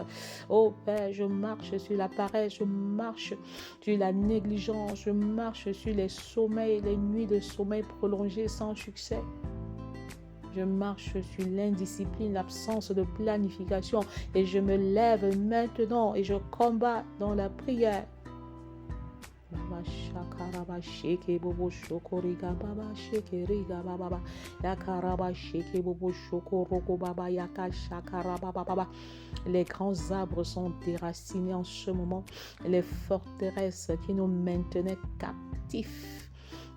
Oh Père, je marche sur la paresse, je marche sur la négligence, je marche sur les sommeils, les nuits de sommeil prolongées sans succès. Je marche sur l'indiscipline, l'absence de planification et je me lève maintenant et je combats dans la prière. Baba shakaraba sheke bobo shokoriga baba shekeriga baba yakaraba sheke bobo shokoroko baba yaka shakaraba baba. Les grands arbres sont déracinés en ce moment. Les forteresses qui nous maintenaient captifs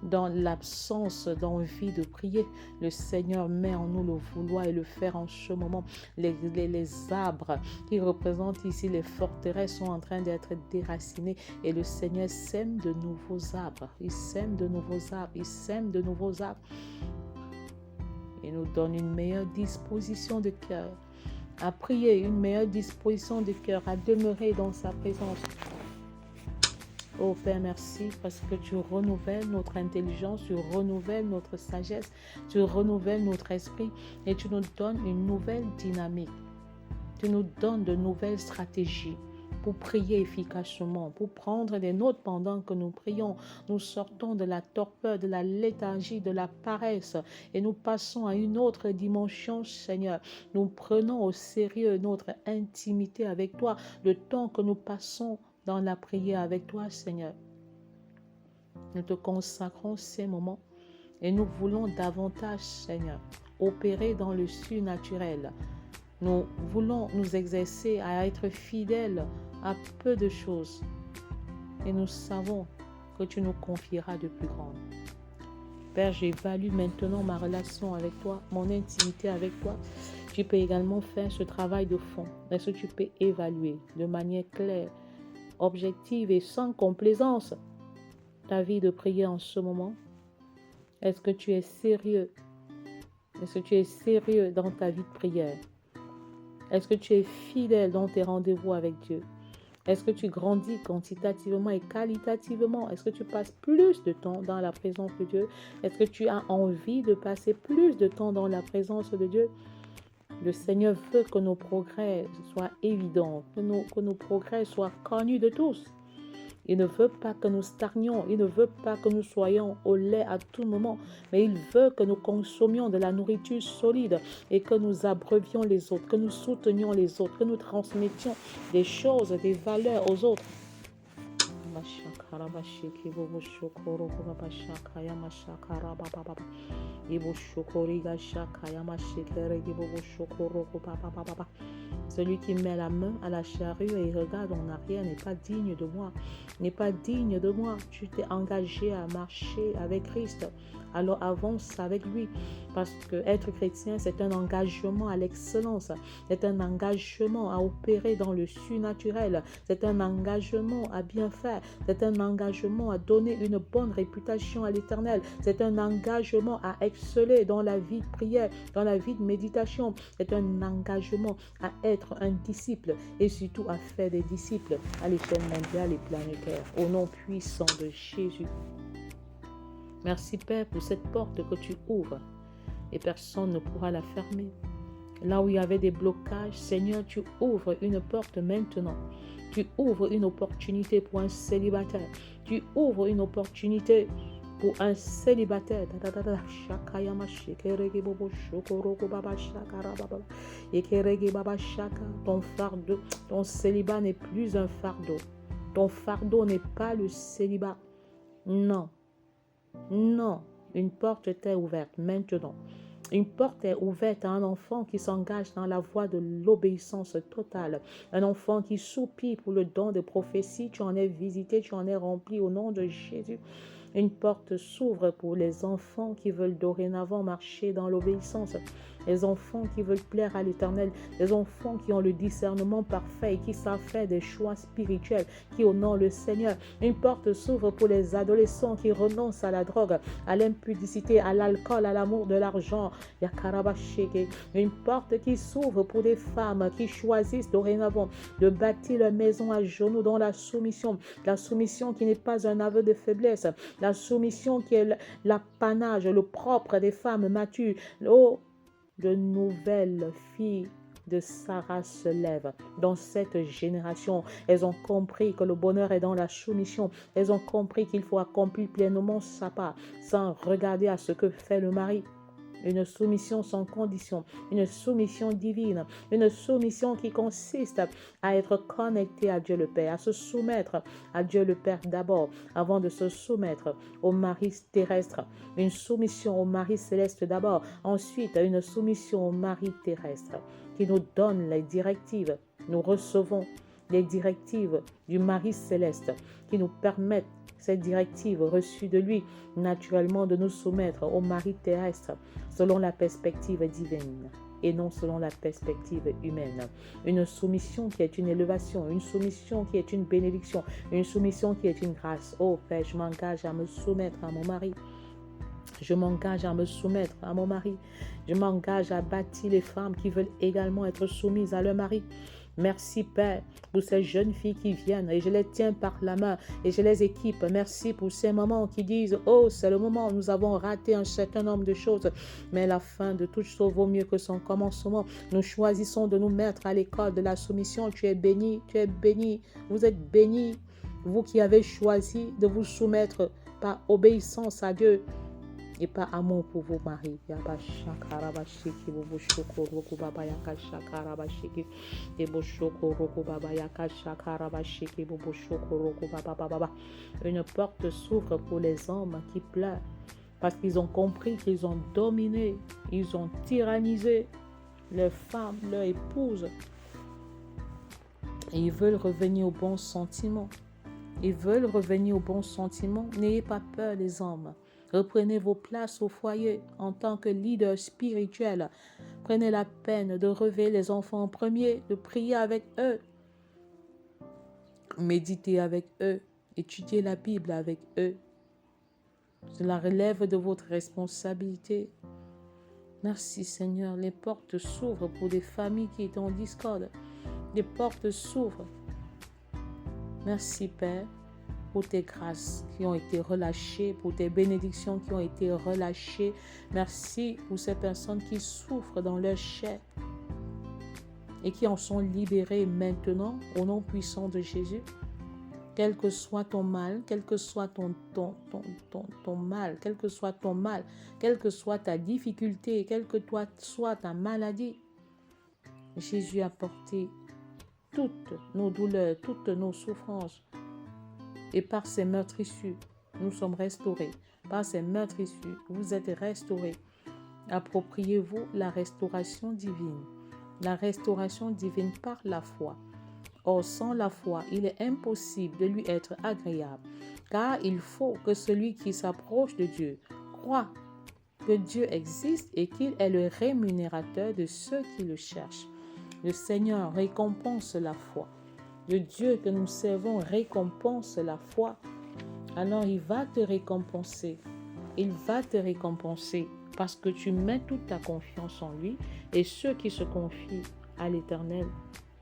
dans l'absence d'envie de prier, le Seigneur met en nous le vouloir et le faire en ce moment. Les arbres qui représentent ici les forteresses sont en train d'être déracinés et le Seigneur sème de nouveaux arbres. Il sème de nouveaux arbres. Il sème de nouveaux arbres. Il nous donne une meilleure disposition de cœur à prier, une meilleure disposition de cœur à demeurer dans sa présence. Oh Père, merci parce que tu renouvelles notre intelligence, tu renouvelles notre sagesse, tu renouvelles notre esprit et tu nous donnes une nouvelle dynamique. Tu nous donnes de nouvelles stratégies pour prier efficacement, pour prendre des notes pendant que nous prions. Nous sortons de la torpeur, de la léthargie, de la paresse et nous passons à une autre dimension, Seigneur. Nous prenons au sérieux notre intimité avec toi, le temps que nous passons dans la prière avec toi, Seigneur. Nous te consacrons ces moments et nous voulons davantage, Seigneur, opérer dans le surnaturel. Nous voulons nous exercer à être fidèles à peu de choses et nous savons que tu nous confieras de plus grandes. Père, j'évalue maintenant ma relation avec toi, mon intimité avec toi. Tu peux également faire ce travail de fond. Est-ce que tu peux évaluer de manière claire, objective et sans complaisance ta vie de prière en ce moment? Est-ce que tu es sérieux? Est-ce que tu es sérieux dans ta vie de prière? Est-ce que tu es fidèle dans tes rendez-vous avec Dieu? Est-ce que tu grandis quantitativement et qualitativement? Est-ce que tu passes plus de temps dans la présence de Dieu? Est-ce que tu as envie de passer plus de temps dans la présence de Dieu? Le Seigneur veut que nos progrès soient évidents, que nos progrès soient connus de tous. Il ne veut pas que nous stagnions, il ne veut pas que nous soyons au lait à tout moment, mais il veut que nous consommions de la nourriture solide et que nous abreuvions les autres, que nous soutenions les autres, que nous transmettions des choses, des valeurs aux autres. Celui qui met la main à la charrue et regarde en arrière n'est pas digne de moi. N'est pas digne de moi. Tu t'es engagé à marcher avec Christ. Alors avance avec lui. Parce que être chrétien, c'est un engagement à l'excellence. C'est un engagement à opérer dans le surnaturel. C'est un engagement à bien faire. C'est un engagement à donner une bonne réputation à l'Éternel. C'est un engagement à exceller dans la vie de prière, dans la vie de méditation. C'est un engagement à être un disciple et surtout à faire des disciples à l'échelle mondiale et planétaire. Au nom puissant de Jésus. Merci Père pour cette porte que tu ouvres et personne ne pourra la fermer. Là où il y avait des blocages, Seigneur, tu ouvres une porte maintenant. Tu ouvres une opportunité pour un célibataire. Tu ouvres une opportunité pour un célibataire. Ton fardeau, ton célibat n'est plus un fardeau. Ton fardeau n'est pas le célibat. Non. Non. Une porte t'est ouverte maintenant. Une porte est ouverte à un enfant qui s'engage dans la voie de l'obéissance totale. Un enfant qui soupire pour le don de prophétie. Tu en es visité, tu en es rempli au nom de Jésus. Une porte s'ouvre pour les enfants qui veulent dorénavant marcher dans l'obéissance. Les enfants qui veulent plaire à l'Éternel. Les enfants qui ont le discernement parfait et qui savent faire des choix spirituels, qui honorent le Seigneur. Une porte s'ouvre pour les adolescents qui renoncent à la drogue, à l'impudicité, à l'alcool, à l'amour de l'argent. Une porte qui s'ouvre pour des femmes qui choisissent dorénavant de bâtir leur maison à genoux dans la soumission. La soumission qui n'est pas un aveu de faiblesse. La soumission qui est l'apanage, le propre des femmes matures. Oh, de nouvelles filles de Sarah se lèvent dans cette génération. Elles ont compris que le bonheur est dans la soumission. Elles ont compris qu'il faut accomplir pleinement sa part sans regarder à ce que fait le mari. Une soumission sans condition, une soumission divine, une soumission qui consiste à être connecté à Dieu le Père, à se soumettre à Dieu le Père d'abord, avant de se soumettre au mari terrestre. Une soumission au mari céleste d'abord, ensuite une soumission au mari terrestre qui nous donne les directives. Nous recevons les directives du mari céleste qui nous permettent, cette directive reçue de lui, naturellement de nous soumettre au mari terrestre selon la perspective divine et non selon la perspective humaine. Une soumission qui est une élévation, une soumission qui est une bénédiction, une soumission qui est une grâce. Oh Père, je m'engage à me soumettre à mon mari. Je m'engage à me soumettre à mon mari. Je m'engage à bâtir les femmes qui veulent également être soumises à leur mari. Merci Père pour ces jeunes filles qui viennent et je les tiens par la main et je les équipe. Merci pour ces moments qui disent « Oh, c'est le moment, nous avons raté un certain nombre de choses, mais la fin de toute chose vaut mieux que son commencement. Nous choisissons de nous mettre à l'école de la soumission. Tu es béni, vous êtes bénis, vous qui avez choisi de vous soumettre par obéissance à Dieu. » Et pas amour pour vos maris. Une porte s'ouvre pour les hommes qui pleurent parce qu'ils ont compris qu'ils ont dominé, ils ont tyrannisé leurs femmes, leurs épouses. Et ils veulent revenir au bon sentiment. Ils veulent revenir au bon sentiment. N'ayez pas peur, les hommes. Reprenez vos places au foyer en tant que leader spirituel. Prenez la peine de réveiller les enfants en premier, de prier avec eux, méditer avec eux, étudier la Bible avec eux. Cela relève de votre responsabilité. Merci Seigneur, les portes s'ouvrent pour des familles qui étaient en discorde. Les portes s'ouvrent. Merci Père, pour tes grâces qui ont été relâchées, pour tes bénédictions qui ont été relâchées. Merci pour ces personnes qui souffrent dans leur chair et qui en sont libérées maintenant au nom puissant de Jésus. Quel que soit ton mal, quel que soit ton mal, quel que soit ton mal, quelle que soit ta difficulté, quelle que soit ta maladie, Jésus a porté toutes nos douleurs, toutes nos souffrances. Et par ces meurtrissures, nous sommes restaurés. Par ces meurtrissures, vous êtes restaurés. Appropriez-vous la restauration divine. La restauration divine par la foi. Or, sans la foi, il est impossible de lui être agréable. Car il faut que celui qui s'approche de Dieu croit que Dieu existe et qu'il est le rémunérateur de ceux qui le cherchent. Le Seigneur récompense la foi. Le Dieu que nous servons récompense la foi. Alors il va te récompenser. Il va te récompenser parce que tu mets toute ta confiance en lui et ceux qui se confient à l'Éternel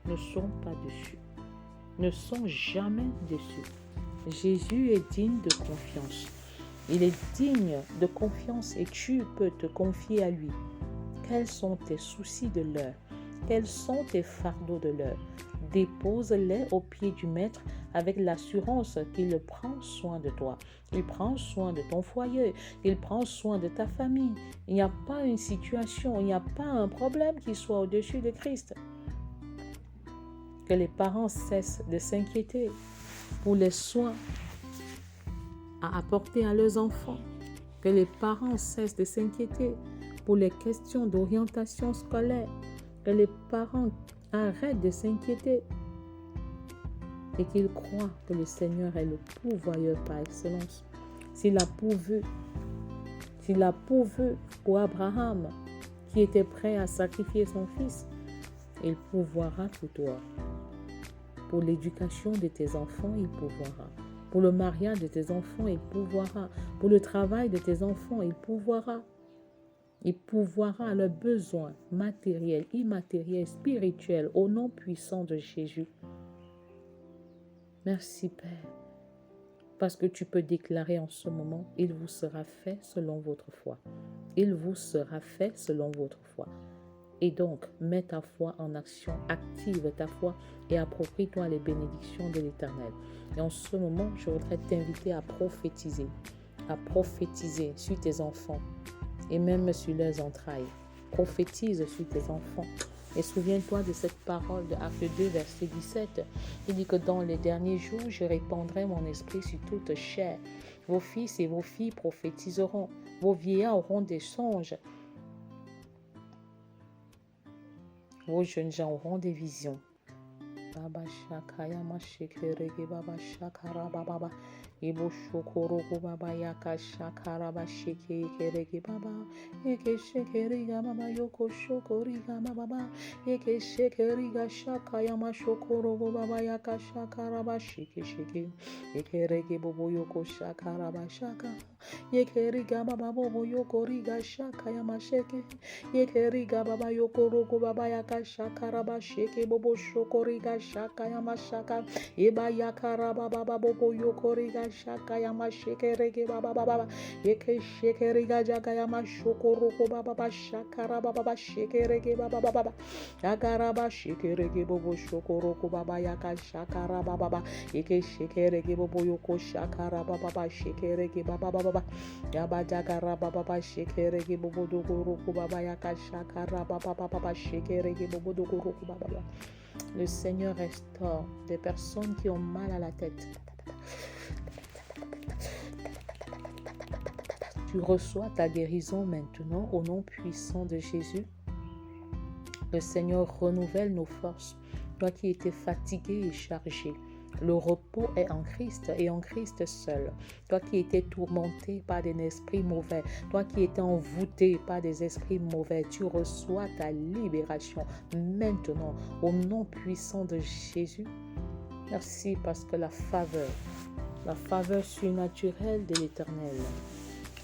ne sont pas déçus. Ne sont jamais déçus. Jésus est digne de confiance. Il est digne de confiance et tu peux te confier à lui. Quels sont tes soucis de l'heure? Quels sont tes fardeaux de l'heure? Dépose-les aux pieds du Maître avec l'assurance qu'il prend soin de toi. Il prend soin de ton foyer. Il prend soin de ta famille. Il n'y a pas une situation, il n'y a pas un problème qui soit au-dessus de Christ. Que les parents cessent de s'inquiéter. pour les soins à apporter à leurs enfants. Que les parents cessent de s'inquiéter pour les questions d'orientation scolaire. Que les parents arrêtent de s'inquiéter et qu'ils croient que le Seigneur est le pourvoyeur par excellence. S'il a pourvu pour Abraham, qui était prêt à sacrifier son fils, il pourvoira pour toi. Pour l'éducation de tes enfants, il pourvoira. Pour le mariage de tes enfants, il pourvoira. Pour le travail de tes enfants, il pourvoira. Il pourvoira à leurs besoins matériels, immatériels, spirituels, au nom puissant de Jésus. Merci Père, parce que tu peux déclarer en ce moment, il vous sera fait selon votre foi. Il vous sera fait selon votre foi. Et donc, mets ta foi en action, active ta foi et approprie-toi les bénédictions de l'Éternel. Et en ce moment, je voudrais t'inviter à prophétiser sur tes enfants et même sur leurs entrailles. Prophétise sur tes enfants. Et souviens-toi de cette parole de Acte 2, verset 17. Il dit que dans les derniers jours, je répandrai mon esprit sur toute chair. Vos fils et vos filles prophétiseront. Vos vieillards auront des songes. Vos jeunes gens auront des visions. Baba shakaya mashikerege baba shakara baba ibo shokoro baba yaka shakara ba shikerege baba eke shekeriga baba yoko shokoriga baba eke shekeriga shakaya mashokoro baba yaka shakara ba shike ekerege bobo yoko shakara ba shaka yekeriga baba bobo yoko riga shakaya masheke yekeriga baba yoko rogo baba yaka shakara ba shike bobo shokoriga shaka yama shaka eba yakara baba bobo yokoriga shaka yama shekerege baba baba yeke shekeriga jaga yama shokoro baba shakara baba shekerege baba baba yakara ba shekerege bobo shokoro baba yaka shakara baba yeke shekerege bobo yoko shakara baba shekerege baba baba yaba jagara baba shekerege bobo dogoro baba yaka shakara baba shekerege bobo dogoro baba. Le Seigneur restaure des personnes qui ont mal à la tête. Tu reçois ta guérison maintenant au nom puissant de Jésus. Le Seigneur renouvelle nos forces. Toi qui étais fatigué et chargé, le repos est en Christ et en Christ seul. Toi qui étais tourmenté par des esprits mauvais, toi qui étais envoûté par des esprits mauvais, tu reçois ta libération maintenant au nom puissant de Jésus. Merci parce que la faveur surnaturelle de l'Éternel,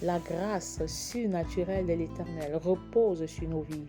la grâce surnaturelle de l'Éternel repose sur nos vies.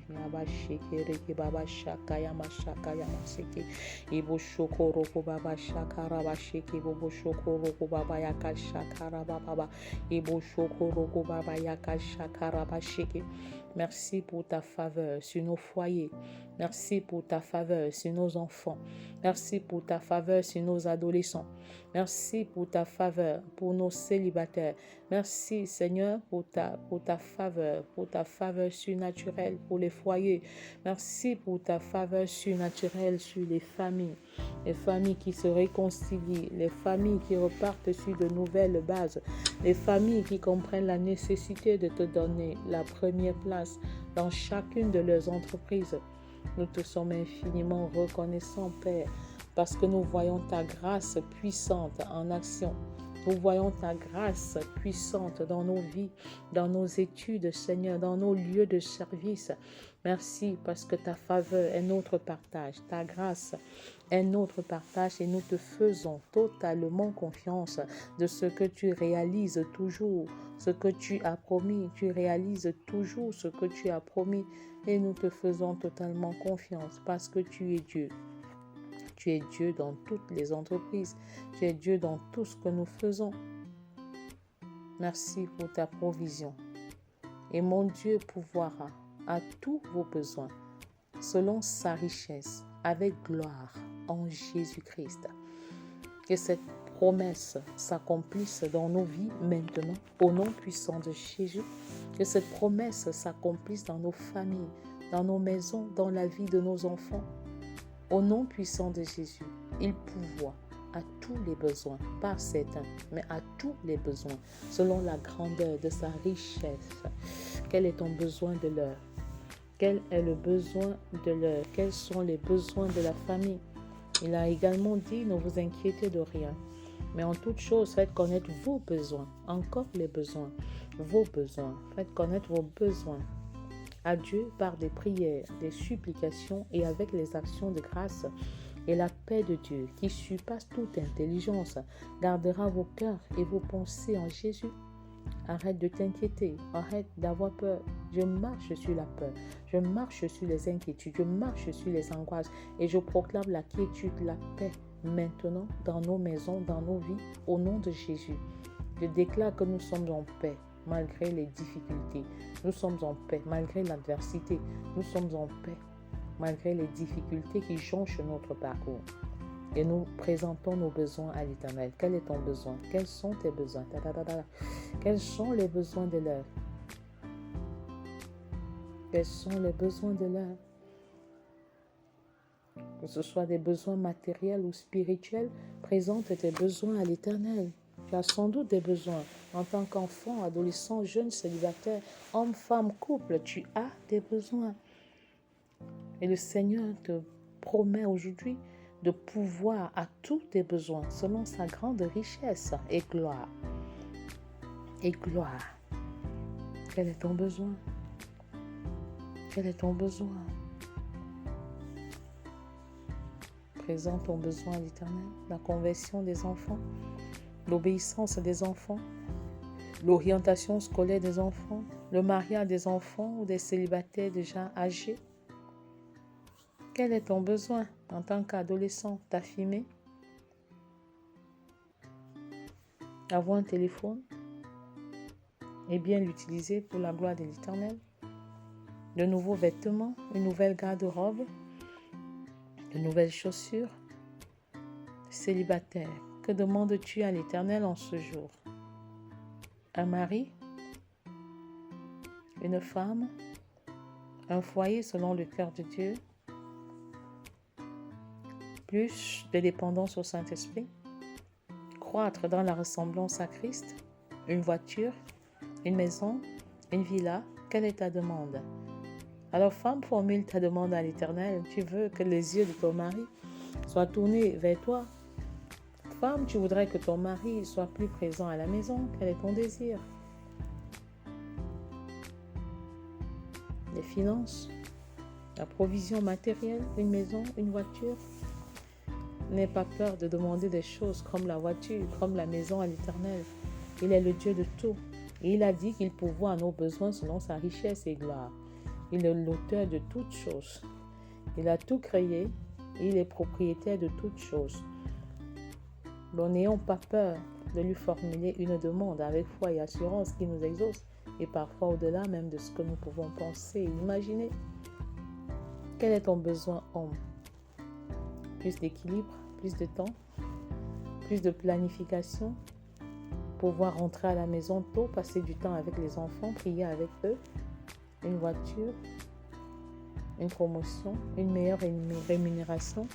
Merci pour ta faveur sur nos foyers. Merci pour ta faveur sur nos enfants. Merci pour ta faveur sur nos adolescents. Merci pour ta faveur pour nos célibataires. Merci Seigneur pour ta faveur surnaturelle pour les foyers. Merci pour ta faveur surnaturelle sur les familles qui se réconcilient, les familles qui repartent sur de nouvelles bases, les familles qui comprennent la nécessité de te donner la première place dans chacune de leurs entreprises. Nous te sommes infiniment reconnaissants, Père, parce que nous voyons ta grâce puissante en action. Nous voyons ta grâce puissante dans nos vies, dans nos études, Seigneur, dans nos lieux de service. Merci parce que ta faveur est notre partage, ta grâce est notre partage et nous te faisons totalement confiance de ce que tu réalises toujours, ce que tu as promis. Tu réalises toujours ce que tu as promis et nous te faisons totalement confiance parce que tu es Dieu. Tu es Dieu dans toutes les entreprises. Tu es Dieu dans tout ce que nous faisons. Merci pour ta provision. Et mon Dieu pourvoira à tous vos besoins selon sa richesse avec gloire en Jésus-Christ. Que cette promesse s'accomplisse dans nos vies maintenant au nom puissant de Jésus. Que cette promesse s'accomplisse dans nos familles, dans nos maisons, dans la vie de nos enfants. Au nom puissant de Jésus, il pourvoit à tous les besoins, pas certains, mais à tous les besoins, selon la grandeur de sa richesse. Quel est ton besoin de l'heure? Quel est le besoin de l'heure? Quels sont les besoins de la famille? Il a également dit, ne vous inquiétez de rien, mais en toute chose, faites connaître vos besoins, encore les besoins, vos besoins. Faites connaître vos besoins à Dieu par des prières, des supplications et avec les actions de grâce. Et la paix de Dieu, qui surpasse toute intelligence, gardera vos cœurs et vos pensées en Jésus. Arrête de t'inquiéter, arrête d'avoir peur. Je marche sur la peur, je marche sur les inquiétudes, je marche sur les angoisses et je proclame la quiétude, la paix maintenant dans nos maisons, dans nos vies, au nom de Jésus. Je déclare que nous sommes en paix malgré les difficultés. Nous sommes en paix malgré l'adversité. Nous sommes en paix malgré les difficultés qui jonchent notre parcours. Et nous présentons nos besoins à l'Éternel. Quel est ton besoin? Quels sont tes besoins? Quels sont les besoins de l'heure? Quels sont les besoins de l'heure? Que ce soit des besoins matériels ou spirituels, présente tes besoins à l'Éternel. Tu as sans doute des besoins. En tant qu'enfant, adolescent, jeune, célibataire, homme, femme, couple, tu as des besoins. Et le Seigneur te promet aujourd'hui de pouvoir à tous tes besoins selon sa grande richesse et gloire. Et gloire. Quel est ton besoin? Quel est ton besoin? Présente ton besoin à l'Éternel, la conversion des enfants, l'obéissance des enfants, l'orientation scolaire des enfants, le mariage des enfants ou des célibataires déjà âgés. Quel est ton besoin en tant qu'adolescent? T'affirmer, avoir un téléphone et bien l'utiliser pour la gloire de l'Éternel, de nouveaux vêtements, une nouvelle garde-robe, de nouvelles chaussures. Célibataire, que demandes-tu à l'Éternel en ce jour? Un mari, une femme, un foyer selon le cœur de Dieu, plus de dépendance au Saint-Esprit, croître dans la ressemblance à Christ, une voiture, une maison, une villa. Quelle est ta demande? Alors, femme, formule ta demande à l'Éternel. Tu veux que les yeux de ton mari soient tournés vers toi. Femme, tu voudrais que ton mari soit plus présent à la maison. Quel est ton désir? Les finances, la provision matérielle, une maison, une voiture. N'aie pas peur de demander des choses comme la voiture, comme la maison à l'Éternel. Il est le Dieu de tout. Et il a dit qu'il pourvoit à nos besoins selon sa richesse et gloire. Il est l'auteur de toutes choses. Il a tout créé et il est propriétaire de toutes choses. Donc n'ayons pas peur de lui formuler une demande avec foi et assurance qui nous exauce et parfois au-delà même de ce que nous pouvons penser et imaginer. Quel est ton besoin, homme? Plus d'équilibre, plus de temps, plus de planification, pouvoir rentrer à la maison tôt, passer du temps avec les enfants, prier avec eux, une voiture, une promotion, une meilleure rémunération.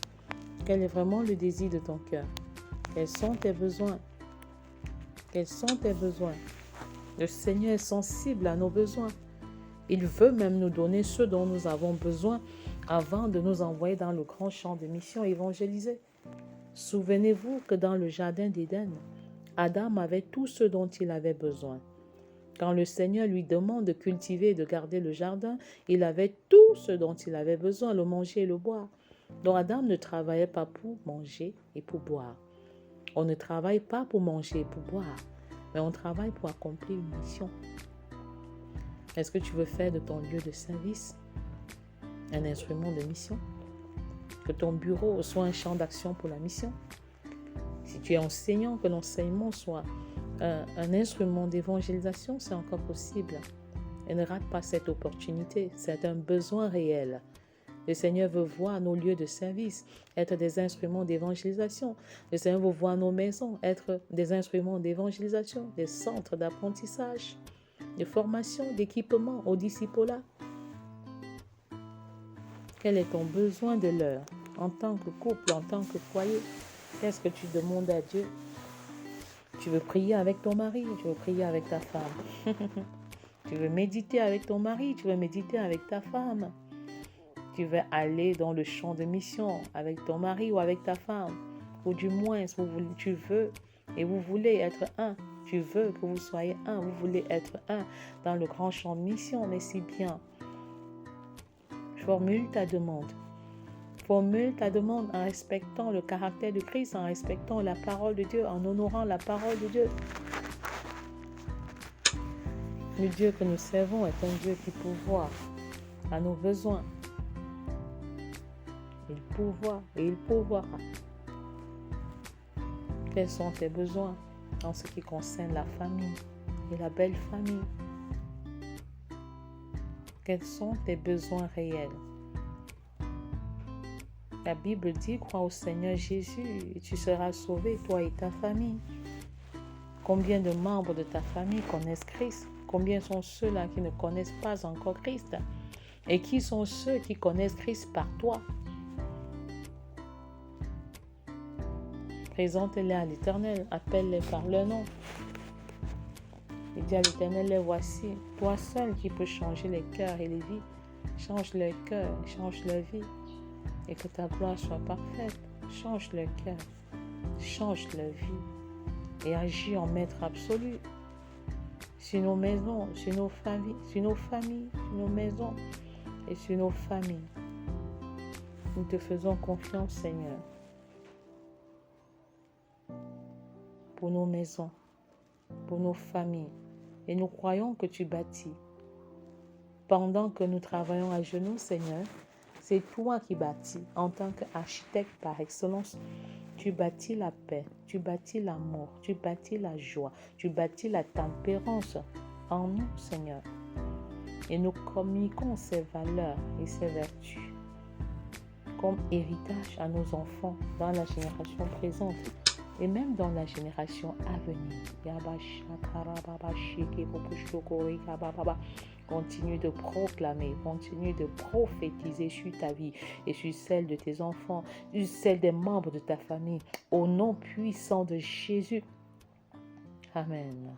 Quel est vraiment le désir de ton cœur? Quels sont tes besoins? Quels sont tes besoins? Le Seigneur est sensible à nos besoins. Il veut même nous donner ce dont nous avons besoin avant de nous envoyer dans le grand champ de mission évangélisée. Souvenez-vous que dans le jardin d'Éden, Adam avait tout ce dont il avait besoin. Quand le Seigneur lui demande de cultiver et de garder le jardin, il avait tout ce dont il avait besoin, le manger et le boire. Donc Adam ne travaillait pas pour manger et pour boire. On ne travaille pas pour manger et pour boire, mais on travaille pour accomplir une mission. Est-ce que tu veux faire de ton lieu de service un instrument de mission? Que ton bureau soit un champ d'action pour la mission? Si tu es enseignant, que l'enseignement soit un instrument d'évangélisation, c'est encore possible. Et ne rate pas cette opportunité, c'est un besoin réel. Le Seigneur veut voir nos lieux de service être des instruments d'évangélisation. Le Seigneur veut voir nos maisons être des instruments d'évangélisation, des centres d'apprentissage, de formation, d'équipement au discipolat. Quel est ton besoin de l'heure en tant que couple, en tant que foyer? Qu'est-ce que tu demandes à Dieu? Tu veux prier avec ton mari, tu veux prier avec ta femme. Tu veux méditer avec ton mari, tu veux méditer avec ta femme. Tu veux aller dans le champ de mission avec ton mari ou avec ta femme. Ou du moins, tu veux et vous voulez être un. Tu veux que vous soyez un, vous voulez être un dans le grand champ de mission, mais si bien. Formule ta demande. Formule ta demande en respectant le caractère de Christ, en respectant la parole de Dieu, en honorant la parole de Dieu. Le Dieu que nous servons est un Dieu qui pourvoit à nos besoins. Il pourvoit et il pourvoira. Quels sont tes besoins en ce qui concerne la famille et la belle famille? Quels sont tes besoins réels? La Bible dit, crois au Seigneur Jésus et tu seras sauvé, toi et ta famille. Combien de membres de ta famille connaissent Christ? Combien sont ceux-là qui ne connaissent pas encore Christ? Et qui sont ceux qui connaissent Christ par toi? Présente-les à l'Éternel, appelle-les par leur nom. Et dis à l'Éternel, les voici, toi seul qui peux changer les cœurs et les vies. Change leur cœur, change leur vie. Et que ta gloire soit parfaite. Change leur cœur, change leur vie. Et agis en maître absolu sur nos maisons, sur nos familles, sur nos maisons et sur nos familles. Nous te faisons confiance, Seigneur, pour nos maisons, pour nos familles. Et nous croyons que tu bâtis. Pendant que nous travaillons à genoux, Seigneur, c'est toi qui bâtis en tant qu'architecte par excellence. Tu bâtis la paix, tu bâtis l'amour, tu bâtis la joie, tu bâtis la tempérance en nous, Seigneur. Et nous communiquons ces valeurs et ces vertus comme héritage à nos enfants dans la génération présente et même dans la génération à venir. Continue de proclamer, continue de prophétiser sur ta vie et sur celle de tes enfants, sur celle des membres de ta famille, au nom puissant de Jésus. Amen.